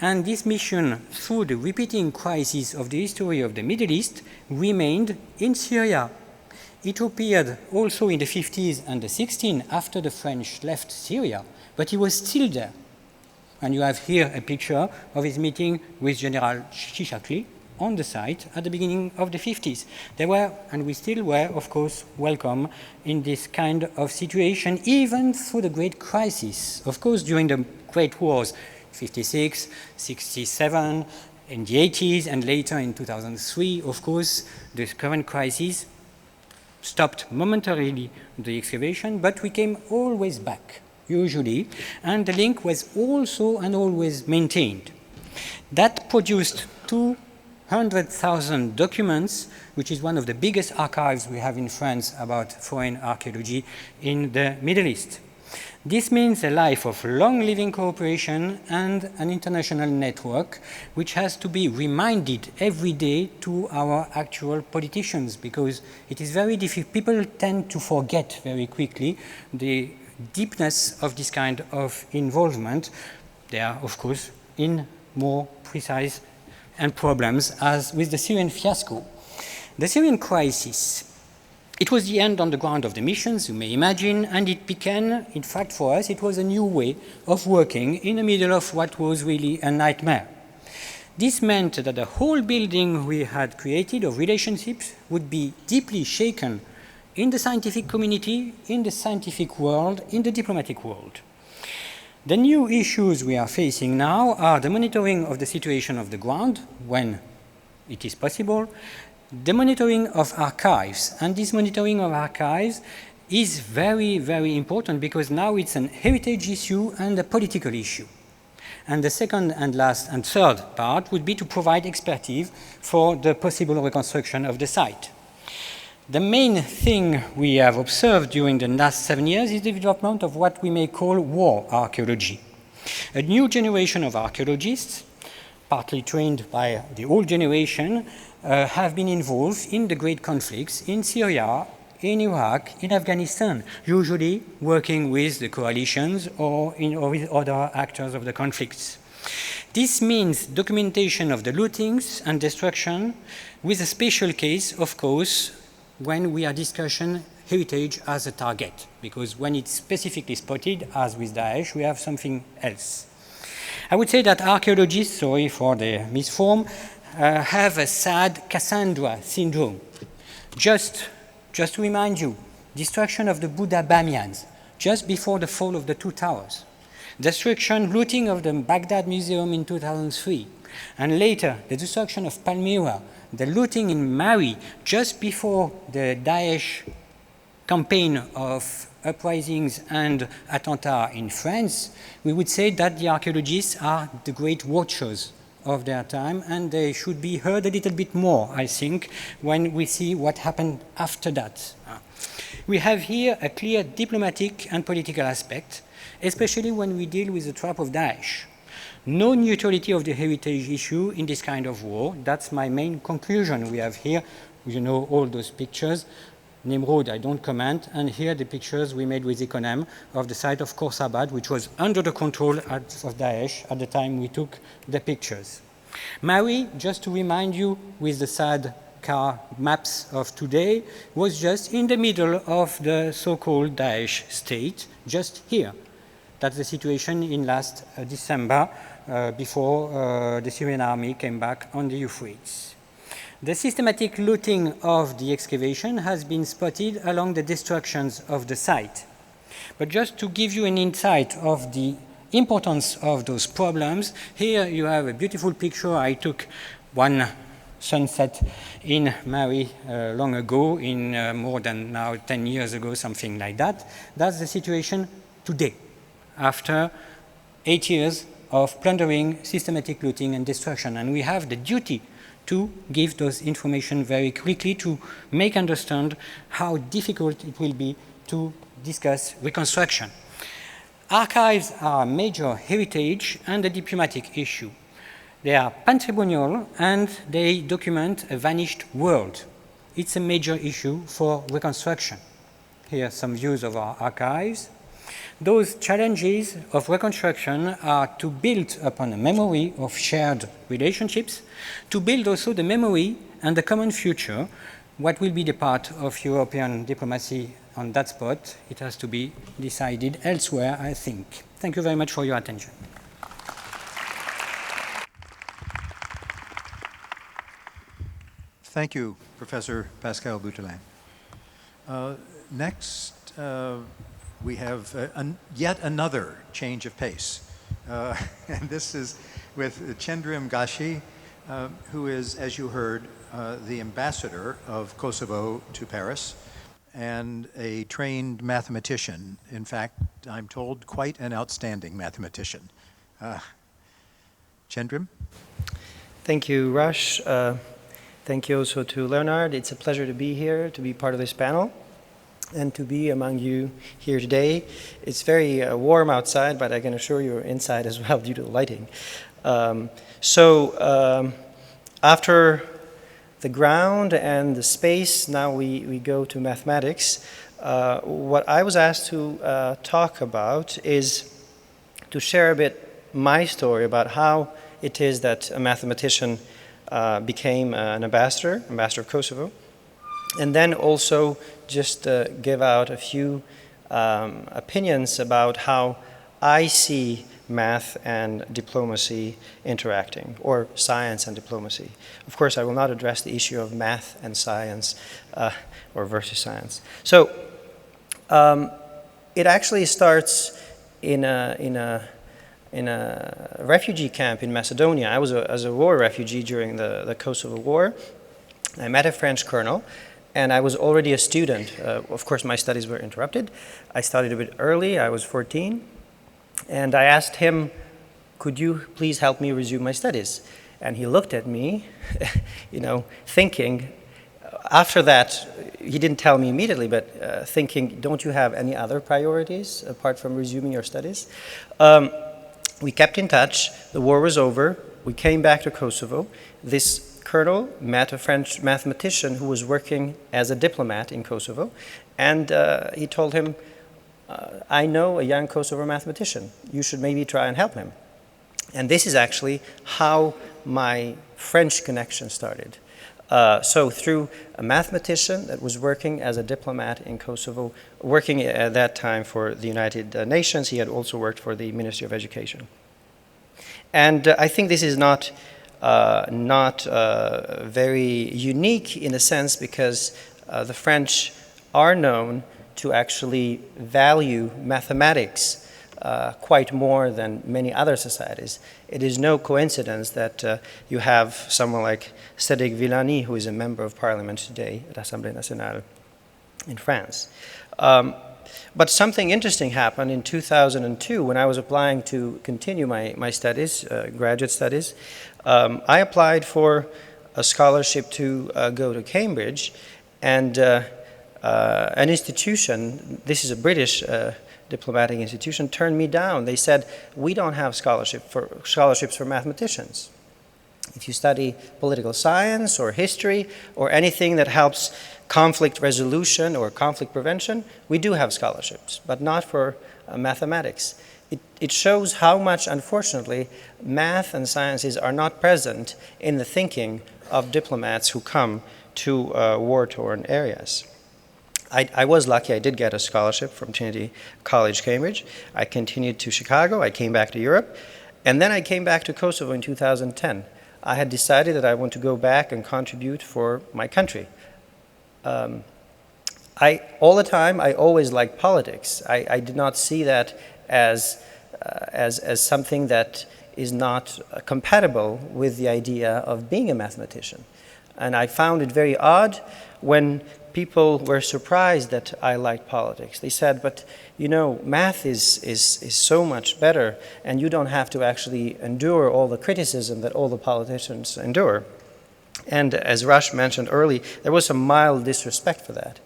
And this mission, through the repeating crises of the history of the Middle East, remained in Syria. It appeared also in the 50s and the 60s after the French left Syria, but he was still there. And you have here a picture of his meeting with General Chichakli on the site at the beginning of the 50s. They were, and we still were, of course, welcome in this kind of situation, even through the great crisis. Of course, during the great wars, 56, 67, in the 80s, and later in 2003, of course, the current crisis stopped momentarily the excavation, but we came always back, usually, and the link was also and always maintained. That produced 200,000 documents, which is one of the biggest archives we have in France about foreign archaeology in the Middle East. This means a life of long-living cooperation and an international network which has to be reminded every day to our actual politicians, because it is very difficult. People tend to forget very quickly the deepness of this kind of involvement. They are, of course, in more precise and problems, as with the Syrian fiasco. The Syrian crisis, it was the end on the ground of the missions, you may imagine, and it began, in fact, for us, it was a new way of working in the middle of what was really a nightmare. This meant that the whole building we had created of relationships would be deeply shaken in the scientific community, in the scientific world, in the diplomatic world. The new issues we are facing now are the monitoring of the situation of the ground, when it is possible, the monitoring of archives, and this monitoring of archives is very, very important because now it's an heritage issue and a political issue. And the second and last and third part would be to provide expertise for the possible reconstruction of the site. The main thing we have observed during the last 7 years is the development of what we may call war archaeology. A new generation of archaeologists, partly trained by the old generation, have been involved in the great conflicts in Syria, in Iraq, in Afghanistan, usually working with the coalitions or with other actors of the conflicts. This means documentation of the lootings and destruction, with a special case, of course, when we are discussing heritage as a target, because when it's specifically spotted, as with Daesh, we have something else. I would say that archaeologists, sorry for the misform, have a sad Cassandra syndrome. Just to remind you, destruction of the Buddha Bamians just before the fall of the two towers, destruction, looting of the Baghdad Museum in 2003, and later the destruction of Palmyra, the looting in Mari just before the Daesh campaign of uprisings and attentats in France. We would say that the archaeologists are the great watchers of their time, and they should be heard a little bit more, I think, when we see what happened after that. We have here a clear diplomatic and political aspect, especially when we deal with the trap of Daesh. No neutrality of the heritage issue in this kind of war. That's my main conclusion. We have here, you know, all those pictures. Nimrod, I don't comment, and here the pictures we made with Qëndrim of the site of Khorsabad, which was under the control of Daesh at the time we took the pictures. Mary, just to remind you, with the sad car maps of today, was just in the middle of the so-called Daesh state, just here. That's the situation in last December, before the Syrian army came back on the Euphrates. The systematic looting of the excavation has been spotted along the destructions of the site. But just to give you an insight of the importance of those problems, here you have a beautiful picture. I took one sunset in Mari long ago, in more than now 10 years ago, something like that. That's the situation today, after 8 years of plundering, systematic looting and destruction. And we have the duty to give those information very quickly to make understand how difficult it will be to discuss reconstruction. Archives are a major heritage and a diplomatic issue. They are patrimonial and they document a vanished world. It's a major issue for reconstruction. Here are some views of our archives. Those challenges of reconstruction are to build upon a memory of shared relationships, to build also the memory and the common future. What will be the part of European diplomacy on that spot? It has to be decided elsewhere, I think. Thank you very much for your attention. Thank you, Professor Pascal Butterlin. Next, we have yet another change of pace. And this is with Qëndrim Gashi, who is, as you heard, the ambassador of Kosovo to Paris and a trained mathematician. In fact, I'm told quite an outstanding mathematician. Qëndrim? Thank you, Rush. Thank you also to Léonard. It's a pleasure to be here, to be part of this panel, and to be among you here today. It's very warm outside, but I can assure you inside as well due to the lighting. After the ground and the space, now we go to mathematics. What I was asked to talk about is to share a bit my story about how it is that a mathematician became an ambassador of Kosovo, and then also just give out a few opinions about how I see math and diplomacy interacting, or science and diplomacy. Of course, I will not address the issue of math and science or versus science. So it actually starts in a refugee camp in Macedonia. I was a war refugee during the Kosovo War. I met a French colonel, and I was already a student. Of course, my studies were interrupted. I started a bit early. I was 14. And I asked him, could you please help me resume my studies? And he looked at me, thinking. After that, he didn't tell me immediately, but thinking, don't you have any other priorities apart from resuming your studies? We kept in touch. The war was over. We came back to Kosovo. This colonel met a French mathematician who was working as a diplomat in Kosovo, and he told him, I know a young Kosovo mathematician. You should maybe try and help him. And this is actually how my French connection started. So through a mathematician that was working as a diplomat in Kosovo, working at that time for the United Nations, he had also worked for the Ministry of Education. And I think this is not very unique in a sense, because the French are known to actually value mathematics quite more than many other societies. It is no coincidence that you have someone like Cédric Villani, who is a member of parliament today at Assemblée Nationale in France. But something interesting happened in 2002 when I was applying to continue my studies, graduate studies. I applied for a scholarship to go to Cambridge, and an institution, this is a British diplomatic institution, turned me down. They said, we don't have scholarships for mathematicians. If you study political science or history or anything that helps conflict resolution or conflict prevention, we do have scholarships, but not for mathematics. it shows how much, unfortunately, math and sciences are not present in the thinking of diplomats who come to war-torn areas. I was lucky. I did get a scholarship from Trinity College, Cambridge. I continued to Chicago. I came back to Europe. And then I came back to Kosovo in 2010. I had decided that I want to go back and contribute for my country. All the time, I always liked politics. I did not see that as something that is not compatible with the idea of being a mathematician. And I found it very odd when people were surprised that I liked politics. They said, but you know, math is so much better, and you don't have to actually endure all the criticism that all the politicians endure. And as Rush mentioned early, there was some mild disrespect for that.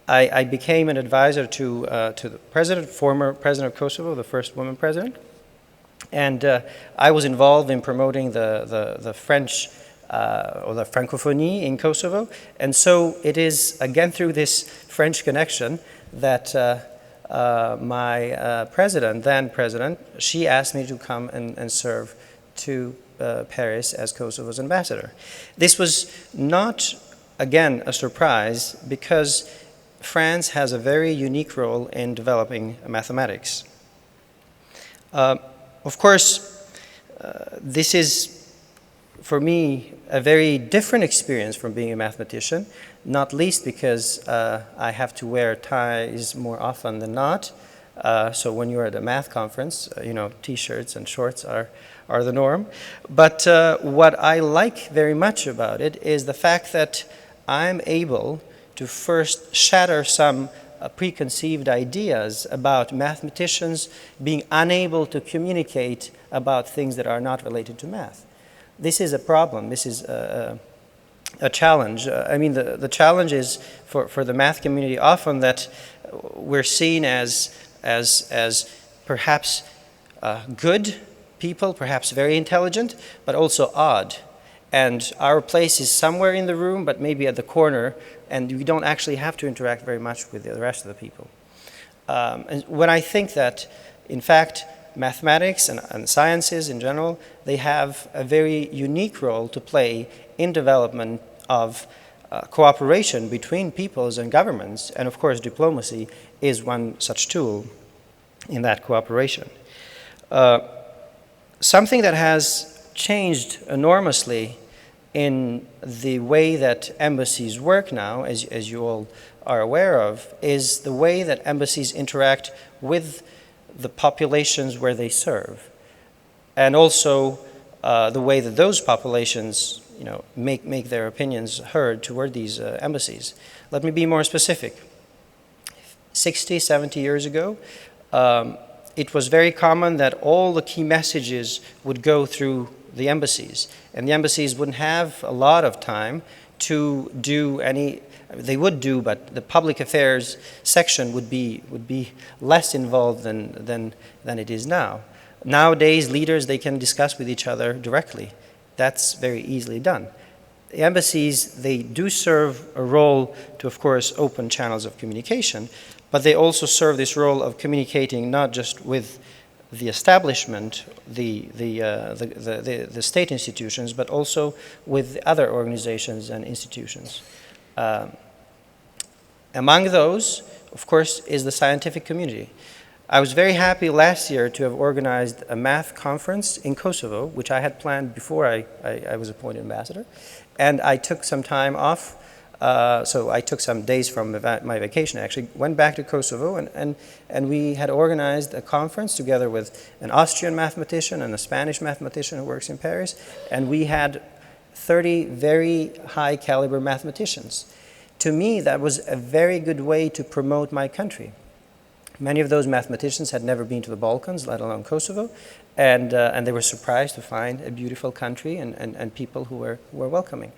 I became an advisor to the president, former president of Kosovo, the first woman president, and I was involved in promoting the French or the Francophonie in Kosovo. And so it is, again, through this French connection that my then president, she asked me to come and serve to Paris as Kosovo's ambassador. This was not, again, a surprise because France has a very unique role in developing mathematics. Of course, this is, for me, a very different experience from being a mathematician, not least because I have to wear ties more often than not. So when you're at a math conference, you know, t-shirts and shorts are the norm. But what I like very much about it is the fact that I'm able to first shatter some preconceived ideas about mathematicians being unable to communicate about things that are not related to math. This is a problem. This is a challenge. I mean, the challenge is for the math community often that we're seen as perhaps good people, perhaps very intelligent, but also odd. And our place is somewhere in the room, but maybe at the corner, and we don't actually have to interact very much with the rest of the people. And when I think that, in fact, mathematics and sciences in general, they have a very unique role to play in development of cooperation between peoples and governments, and of course diplomacy is one such tool in that cooperation. Something that has changed enormously in the way that embassies work now, as you all are aware of, is the way that embassies interact with the populations where they serve, and also the way that those populations, you know, make their opinions heard toward these embassies. Let me be more specific. 60, 70 years ago, it was very common that all the key messages would go through the embassies, and the embassies wouldn't have a lot of time to do any. They would do, but the public affairs section would be less involved than it is now. Nowadays, leaders, they can discuss with each other directly. That's very easily done. The embassies, they do serve a role to, of course, open channels of communication, but they also serve this role of communicating not just with the establishment, the state institutions, but also with other organizations and institutions. Among those, of course, is the scientific community. I was very happy last year to have organized a math conference in Kosovo, which I had planned before I was appointed ambassador. And I took some time off, so I took some days from my vacation, actually, went back to Kosovo, and we had organized a conference together with an Austrian mathematician and a Spanish mathematician who works in Paris, and we had 30 very high caliber mathematicians. To me, that was a very good way to promote my country. Many of those mathematicians had never been to the Balkans, let alone Kosovo, and they were surprised to find a beautiful country and people who were welcoming.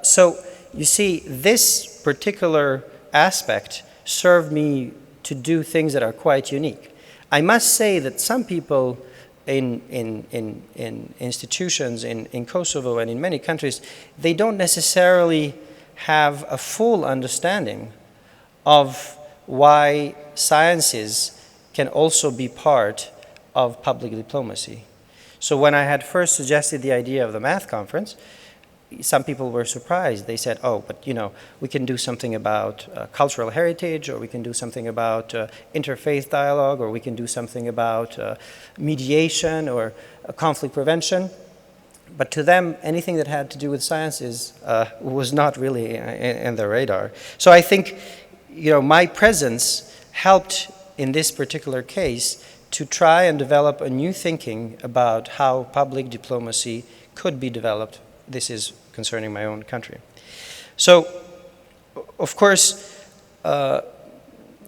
So you see, this particular aspect served me to do things that are quite unique. I must say that some people in institutions in Kosovo and in many countries, they don't necessarily have a full understanding of why sciences can also be part of public diplomacy. So when I had first suggested the idea of the math conference, some people were surprised. They said, oh, but we can do something about cultural heritage, or we can do something about interfaith dialogue, or we can do something about mediation or conflict prevention. But to them, anything that had to do with sciences was not really in their radar. So I think, my presence helped in this particular case to try and develop a new thinking about how public diplomacy could be developed. This is concerning my own country. So, of course,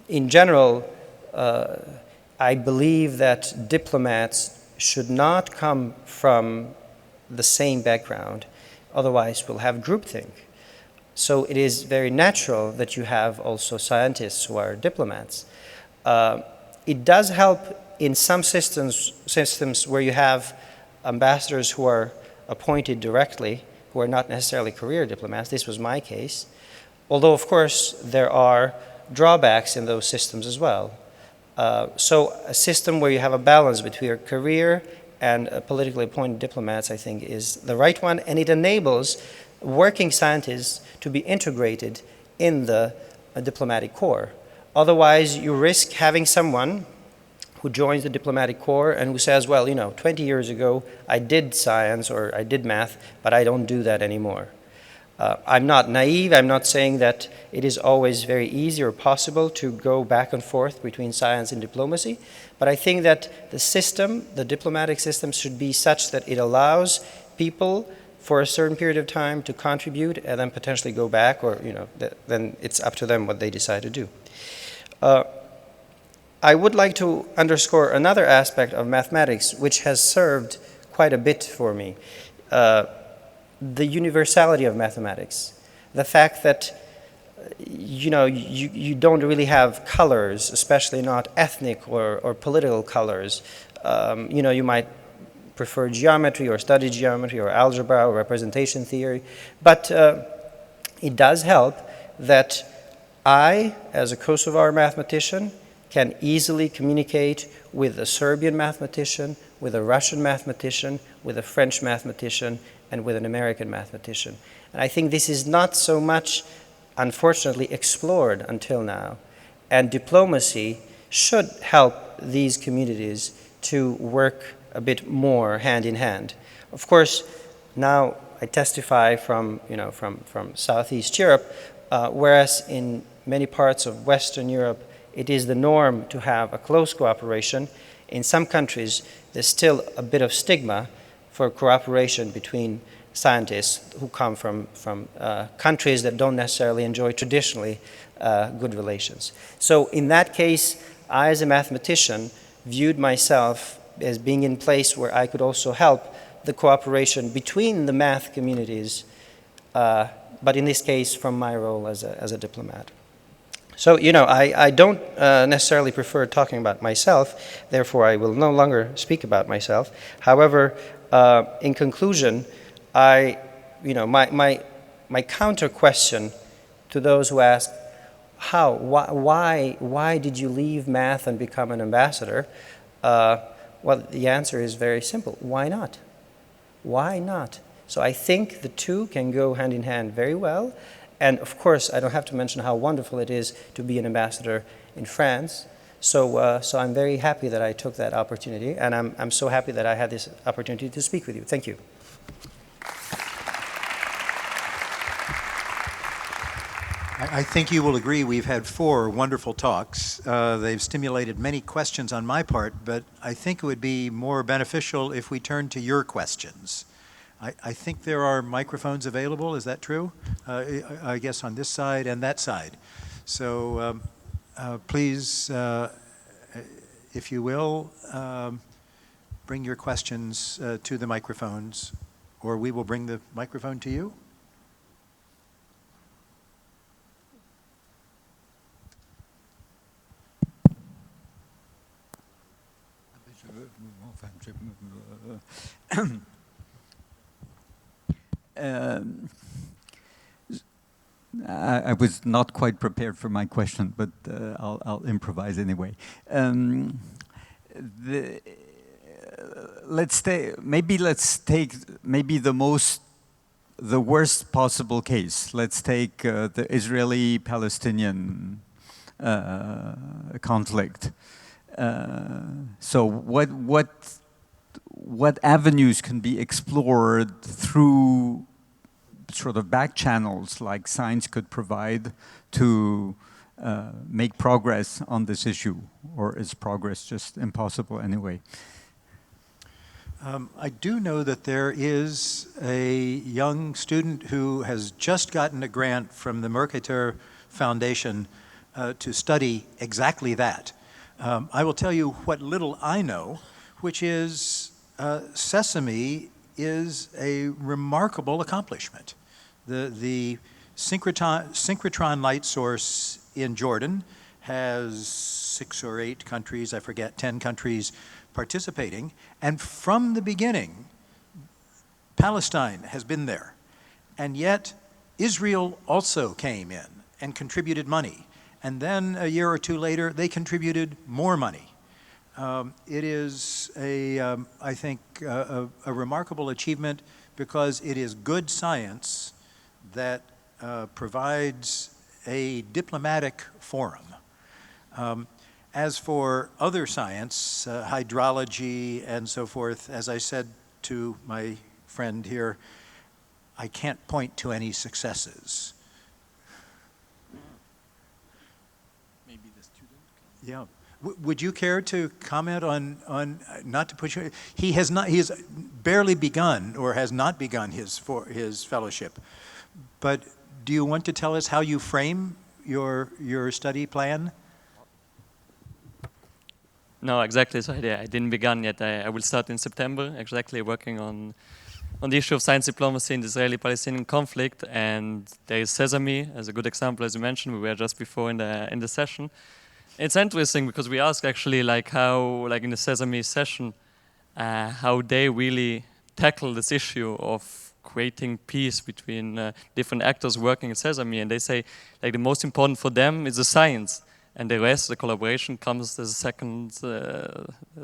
in general, I believe that diplomats should not come from the same background, otherwise we'll have groupthink. So it is very natural that you have also scientists who are diplomats. It does help in some systems where you have ambassadors who are appointed directly, who are not necessarily career diplomats. This was my case. Although, of course, there are drawbacks in those systems as well. So a system where you have a balance between a career and politically appointed diplomats, I think, is the right one, and it enables working scientists to be integrated in the diplomatic corps. Otherwise, you risk having someone who joins the diplomatic corps and who says, well, 20 years ago I did science or I did math, but I don't do that anymore. I'm not naive. I'm not saying that it is always very easy or possible to go back and forth between science and diplomacy, but I think that the system, the diplomatic system, should be such that it allows people for a certain period of time to contribute and then potentially go back, or then it's up to them what they decide to do. I would like to underscore another aspect of mathematics which has served quite a bit for me. The universality of mathematics. The fact that you don't really have colors, especially not ethnic or political colors. You might prefer geometry or study geometry or algebra or representation theory, but it does help that I, as a Kosovar mathematician, can easily communicate with a Serbian mathematician, with a Russian mathematician, with a French mathematician, and with an American mathematician. And I think this is not so much, unfortunately, explored until now. And diplomacy should help these communities to work a bit more hand in hand. Of course, now I testify from Southeast Europe, whereas in many parts of Western Europe, it is the norm to have a close cooperation. In some countries, there's still a bit of stigma for cooperation between scientists who come from countries that don't necessarily enjoy traditionally good relations. So in that case, I, as a mathematician, viewed myself as being in place where I could also help the cooperation between the math communities, but in this case, from my role as a diplomat. So, I don't necessarily prefer talking about myself, therefore I will no longer speak about myself. However, in conclusion, my counter question to those who ask, why did you leave math and become an ambassador? Well, the answer is very simple. Why not? Why not? So I think the two can go hand in hand very well. And of course, I don't have to mention how wonderful it is to be an ambassador in France. So I'm very happy that I took that opportunity, and I'm so happy that I had this opportunity to speak with you. Thank you. I think you will agree we've had 4 wonderful talks. They've stimulated many questions on my part, but I think it would be more beneficial if we turn to your questions. I think there are microphones available, is that true? I guess on this side and that side. So please, if you will, bring your questions to the microphones, or we will bring the microphone to you. I was not quite prepared for my question, but I'll improvise anyway. Let's take maybe the worst possible case. Let's take the Israeli-Palestinian conflict. So what avenues can be explored through sort of back channels like science could provide to make progress on this issue, or is progress just impossible anyway? I do know that there is a young student who has just gotten a grant from the Mercator Foundation to study exactly that. I will tell you what little I know, which is sesame is a remarkable accomplishment. The synchrotron light source in Jordan has 6 or 8 countries, I forget, 10 countries participating, and from the beginning, Palestine has been there. And yet, Israel also came in and contributed money. And then a year or two later, they contributed more money. It is, I think, a remarkable achievement because it is good science that provides a diplomatic forum. As for other science, hydrology and so forth, as I said to my friend here, I can't point to any successes. Maybe the student can. Yeah. Would you care to comment on not to push? He has barely begun or has not begun his fellowship. But do you want to tell us how you frame your study plan? No, exactly. So I didn't begin yet. I will start in September, exactly working on the issue of science diplomacy in the Israeli-Palestinian conflict. And there is Sesame as a good example, as you mentioned. We were just before in the session. It's interesting because we ask actually how in the Sesame session, how they really tackle this issue of creating peace between different actors working at Sesame. And they say the most important for them is the science. And the rest, the collaboration, comes as a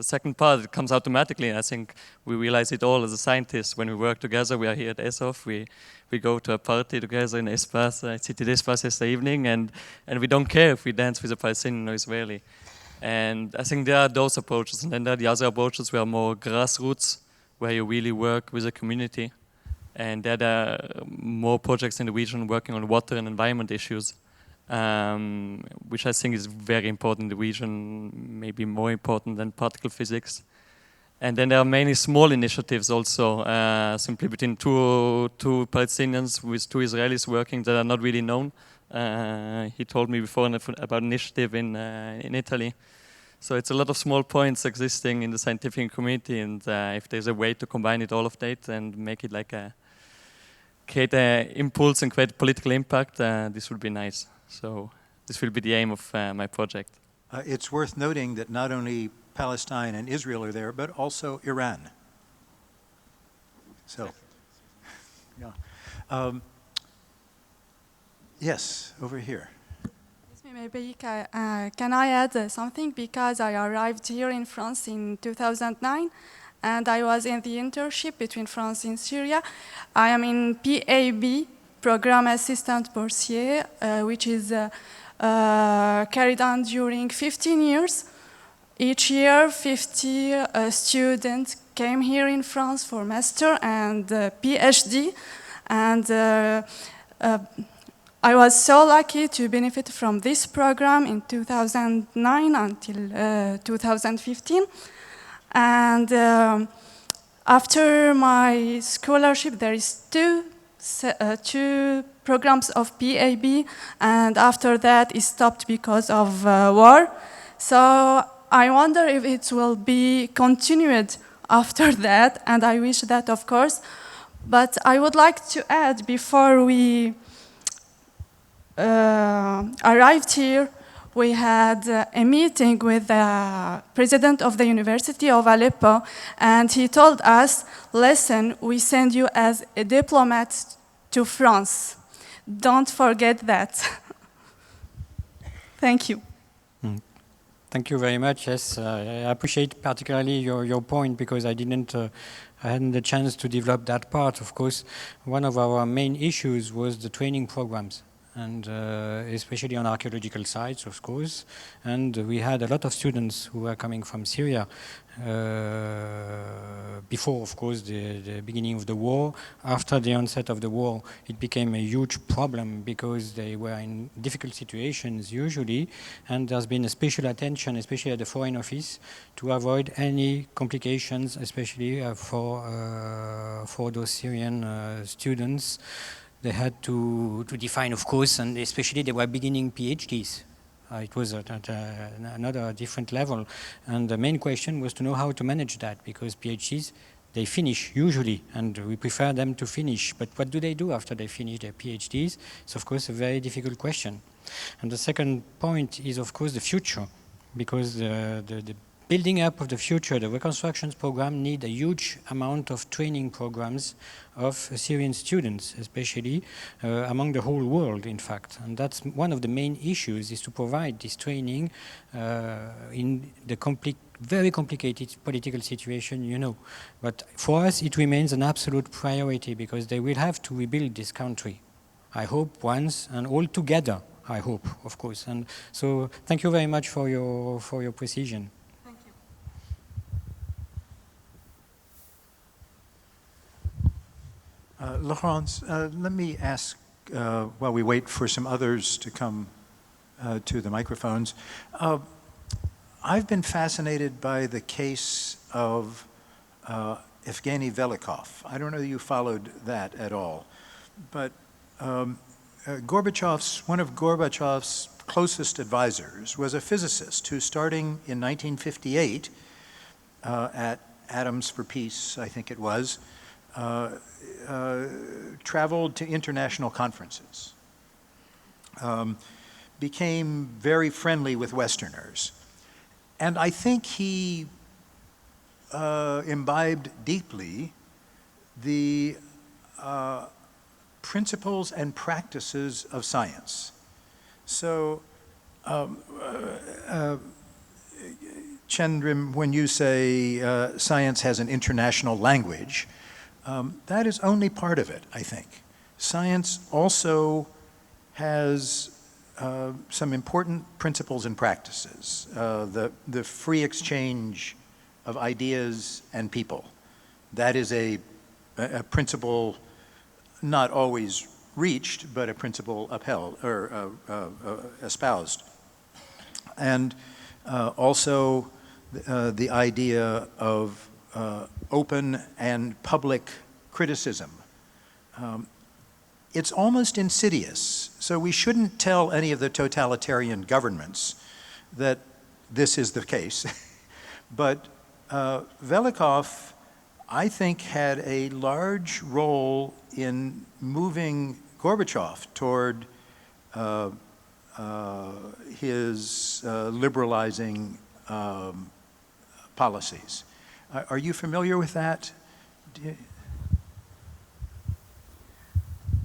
second part. It comes automatically. And I think we realize it all as a scientist. When we work together, we are here at ESOF. We go to a party together in Espace, City d'Espace yesterday evening, and we don't care if we dance with a Palestinian or Israeli. And I think there are those approaches. And then there are the other approaches where are more grassroots, where you really work with the community. And there are more projects in the region working on water and environment issues. Which I think is very important in the region, maybe more important than particle physics. And then there are many small initiatives also, simply between two Palestinians with 2 Israelis working that are not really known. He told me before about an initiative in Italy. So it's a lot of small points existing in the scientific community, and if there's a way to combine it, all of that, and make it create an impulse and create political impact, this would be nice. So this will be the aim of my project. It's worth noting that not only Palestine and Israel are there, but also Iran. So, yeah. Yes, over here. Maybe can I add something? Because I arrived here in France in 2009, and I was in the internship between France and Syria. I am in PAB, Program Assistant Boursier, which is carried on during 15 years. Each year, 50 students came here in France for master and PhD. And I was so lucky to benefit from this program in 2009 until 2015. And after my scholarship, there is two programs of PAB, and after that it stopped because of war. So I wonder if it will be continued after that, and I wish that, of course. But I would like to add, before we arrived here, we had a meeting with the president of the University of Aleppo, and he told us, listen, we send you as a diplomat to France. don't forget that. Thank you. Thank you very much. Yes, I appreciate particularly your point, because I hadn't the chance to develop that part. Of course, one of our main issues was the training programs, and especially on archaeological sites, of course. And we had a lot of students who were coming from Syria before, of course, the beginning of the war. After the onset of the war, it became a huge problem because they were in difficult situations usually, and there's been a special attention, especially at the Foreign Office, to avoid any complications, especially for those Syrian students. They had to define, of course, and especially they were beginning PhDs. It was at another different level. And the main question was to know how to manage that, because PhDs, they finish usually, and we prefer them to finish. But what do they do after they finish their PhDs? It's, of course, a very difficult question. And the second point is, of course, the future, because the building up of the future, the reconstructions program need a huge amount of training programs of Syrian students, especially among the whole world, in fact. And that's one of the main issues, is to provide this training in the very complicated political situation, you know. But for us, it remains an absolute priority, because they will have to rebuild this country, I hope, once and all together, I hope, of course. And so thank you very much for your precision. Laurence, let me ask, while we wait for some others to come to the microphones, I've been fascinated by the case of Evgeny Velikov. I don't know if you followed that at all, but one of Gorbachev's closest advisors was a physicist who, starting in 1958 at Atoms for Peace, I think it was, traveled to international conferences, became very friendly with Westerners. And I think he imbibed deeply the principles and practices of science. So, Qëndrim, when you say science has an international language, that is only part of it, I think. Science also has some important principles and practices. The free exchange of ideas and people. That is a principle not always reached, but a principle upheld or espoused. And also the idea of open and public criticism. It's almost insidious, so we shouldn't tell any of the totalitarian governments that this is the case. But Velikov, I think, had a large role in moving Gorbachev toward his liberalizing policies. Are you familiar with that?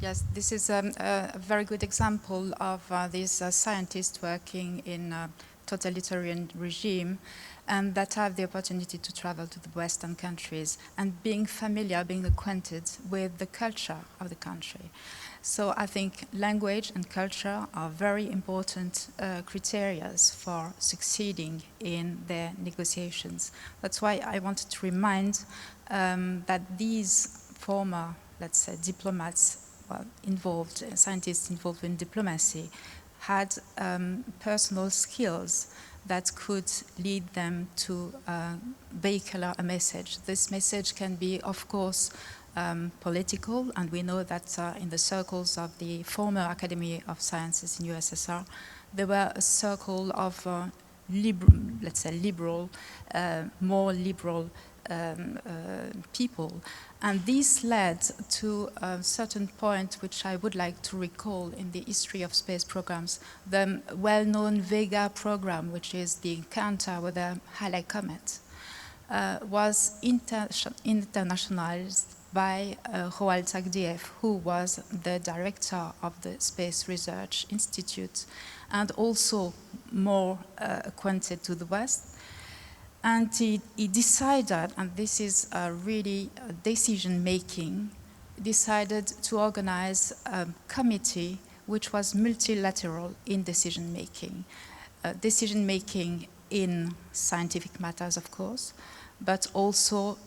Yes, this is a very good example of these scientists working in a totalitarian regime and that have the opportunity to travel to the Western countries and being familiar, being acquainted with the culture of the country. So I think language and culture are very important criteria for succeeding in their negotiations. That's why I wanted to remind that these former, let's say, diplomats, involved, scientists involved in diplomacy, had personal skills that could lead them to vehicle a message. This message can be, of course, political, and we know that in the circles of the former Academy of Sciences in USSR, there were a circle of let's say liberal, more liberal people. And this led to a certain point which I would like to recall in the history of space programs, the well-known Vega program, which is the encounter with the Halley comet, was internationalized by Roald Tagdiev, who was the director of the Space Research Institute and also more acquainted to the West. And he decided, and this is really decision-making, decided to organize a committee which was multilateral in decision-making. Decision-making in scientific matters, of course, but also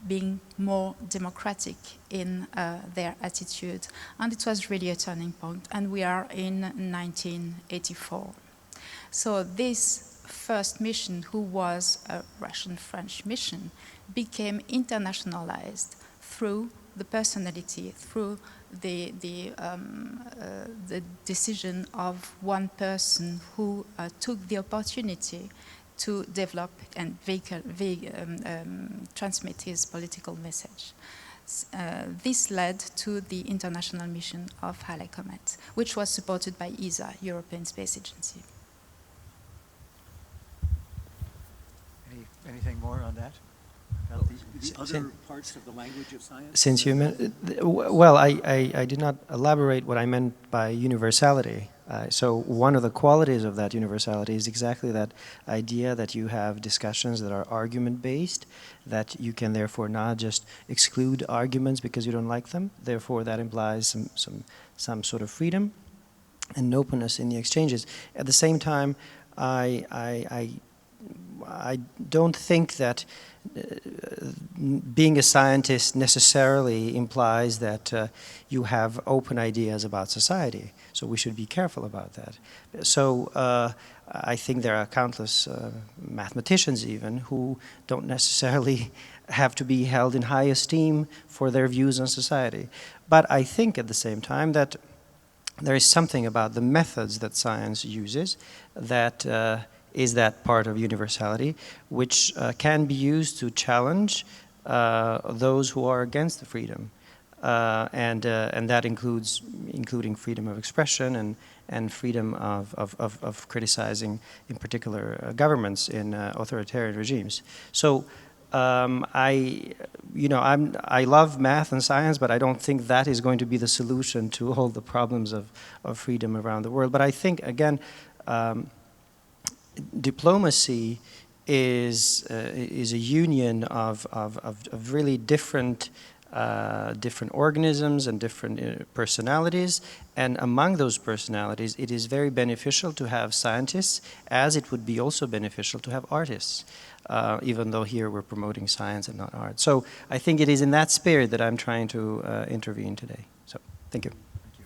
being more democratic in their attitude. And it was really a turning point, and we are in 1984. So this first mission, who was a Russian-French mission, became internationalized through the personality, through the decision of one person who took the opportunity to develop and transmit his political message. This led to the international mission of Halley Comet, which was supported by ESA, European Space Agency. Anything more on that? The other parts of the language of science? Since you meant, well, I did not elaborate what I meant by universality. So one of the qualities of that universality is exactly that idea that you have discussions that are argument-based, that you can therefore not just exclude arguments because you don't like them. Therefore, that implies some sort of freedom and openness in the exchanges. At the same time, I don't think that being a scientist necessarily implies that you have open ideas about society. So we should be careful about that. So I think there are countless mathematicians even who don't necessarily have to be held in high esteem for their views on society. But I think at the same time that there is something about the methods that science uses that is that part of universality, which can be used to challenge those who are against the freedom. And that including freedom of expression and freedom of criticizing, in particular, governments in authoritarian regimes. So I love math and science, but I don't think that is going to be the solution to all the problems of freedom around the world. But I think, again, diplomacy is a union of really different organisms and different personalities, and among those personalities it is very beneficial to have scientists, as it would be also beneficial to have artists, even though here we're promoting science and not art. So I think it is in that spirit that I'm trying to intervene today. So thank you. Thank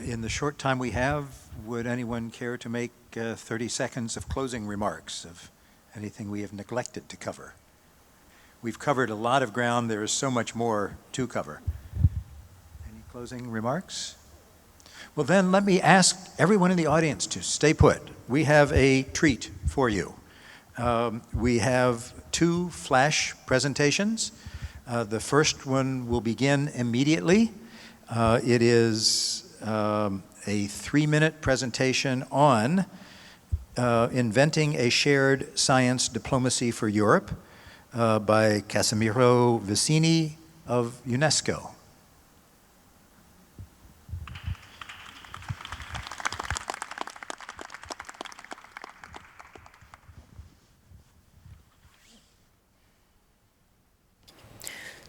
you. In the short time we have, would anyone care to make 30 seconds of closing remarks of anything we have neglected to cover? We've covered a lot of ground. There is so much more to cover. Any closing remarks? Well, then let me ask everyone in the audience to stay put. We have a treat for you. We have 2 flash presentations. The first one will begin immediately. It is a 3-minute presentation on inventing a shared science diplomacy for Europe by Casimiro Vicini of UNESCO.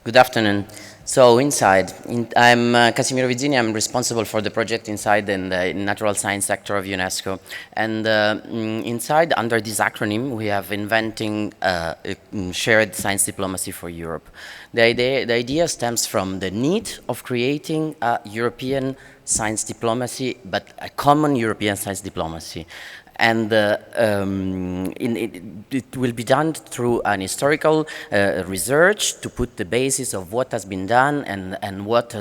Good afternoon. So inside, I'm Casimiro Vizzini. I'm responsible for the project inside in the natural science sector of UNESCO. And inside, under this acronym, we have inventing a shared science diplomacy for Europe. The idea stems from the need of creating a European science diplomacy, but a common European science diplomacy. And it will be done through an historical research to put the basis of what has been done and what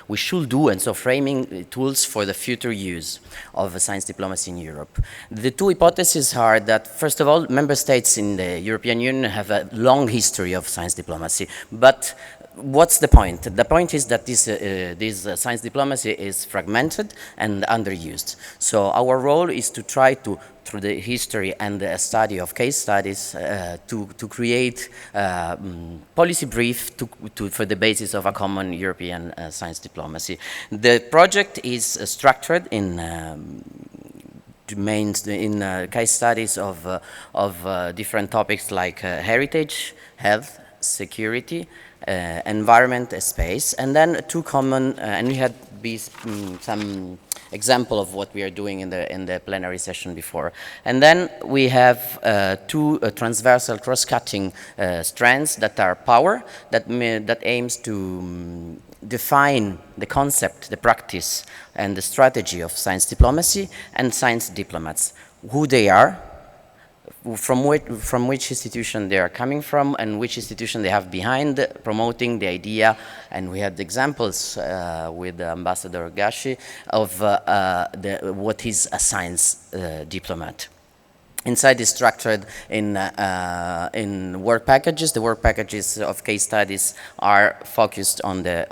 we should do, and so framing tools for the future use of science diplomacy in Europe. The 2 hypotheses are that, first of all, member states in the European Union have a long history of science diplomacy, but what's the point? The point is that this science diplomacy is fragmented and underused. So our role is to try to, through the history and the study of case studies, to create policy brief for the basis of a common European science diplomacy. The project is structured in case studies of different topics like heritage, health, security, environment, space, and then two common, and we had some example of what we are doing in the plenary session before. And then we have two transversal cross-cutting strands that are power, that aims to define the concept, the practice, and the strategy of science diplomacy, and science diplomats, who they are, from which institution they are coming from, and which institution they have behind promoting the idea. And we had examples with Ambassador Gashi of what is a science diplomat. Inside is structured in work packages. The work packages of case studies are focused on the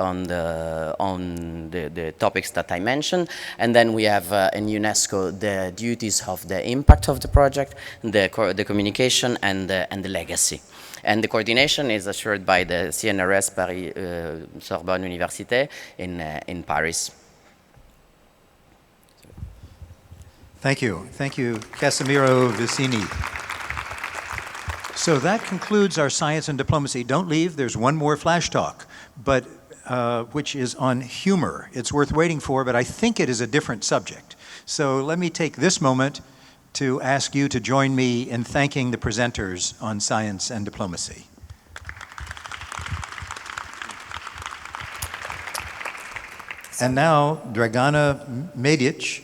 topics that I mentioned, and then we have in UNESCO the duties of the impact of the project, the communication, and the legacy. And the coordination is assured by the CNRS Panthéon-Sorbonne Université in Paris. Thank you, Casimiro Vicini. So that concludes our science and diplomacy. Don't leave, there's one more flash talk, but which is on humor. It's worth waiting for, but I think it is a different subject. So let me take this moment to ask you to join me in thanking the presenters on science and diplomacy. And now, Dragana Medic,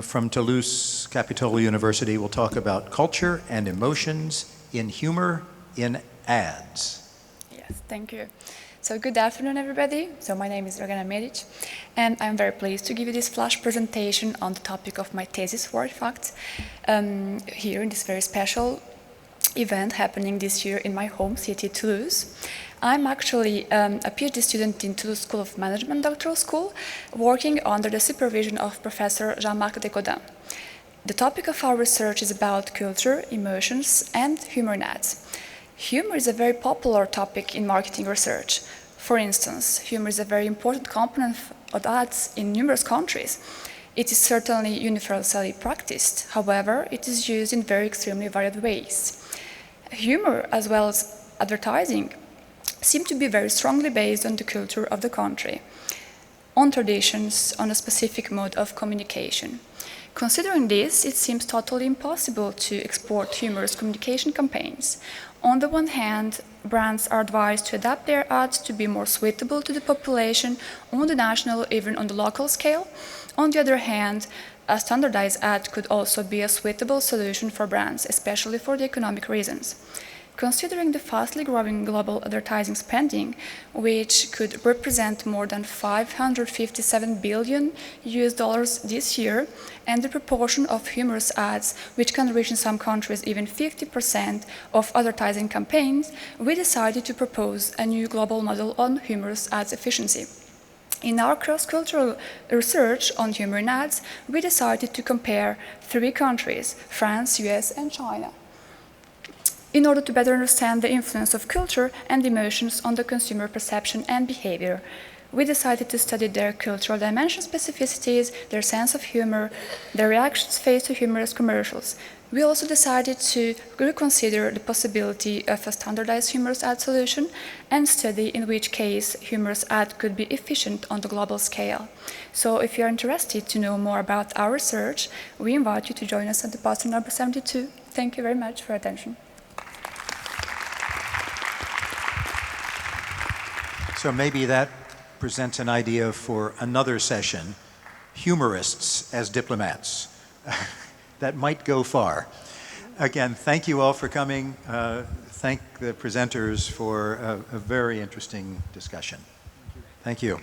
from Toulouse Capitol University, will talk about culture and emotions in humor in ads. Yes, thank you. So good afternoon, everybody. So my name is Dragana Medic, and I'm very pleased to give you this flash presentation on the topic of my thesis work, in fact, here in this very special event happening this year in my home city, Toulouse. I'm actually a PhD student in Toulouse School of Management Doctoral School, working under the supervision of Professor Jean-Marc Descodins. The topic of our research is about culture, emotions, and humor in ads. Humor is a very popular topic in marketing research. For instance, humor is a very important component of ads in numerous countries. It is certainly universally practiced. However, it is used in very extremely varied ways. Humor, as well as advertising, seem to be very strongly based on the culture of the country, on traditions, on a specific mode of communication. Considering this, it seems totally impossible to export humorous communication campaigns. On the one hand, brands are advised to adapt their ads to be more suitable to the population on the national, even on the local scale. On the other hand, a standardized ad could also be a suitable solution for brands, especially for the economic reasons. Considering the fastly growing global advertising spending, which could represent more than $557 billion this year, and the proportion of humorous ads, which can reach in some countries even 50% of advertising campaigns, we decided to propose a new global model on humorous ads efficiency. In our cross-cultural research on humor in ads, we decided to compare 3 countries, France, US, and China, in order to better understand the influence of culture and emotions on the consumer perception and behavior. We decided to study their cultural dimension specificities, their sense of humor, their reactions faced to humorous commercials. We also decided to reconsider the possibility of a standardized humorous ad solution and study in which case humorous ad could be efficient on the global scale. So if you are interested to know more about our research, we invite you to join us at the poster number 72. Thank you very much for your attention. So maybe that presents an idea for another session, humorists as diplomats. That might go far. Again, thank you all for coming. Thank the presenters for a very interesting discussion. Thank you.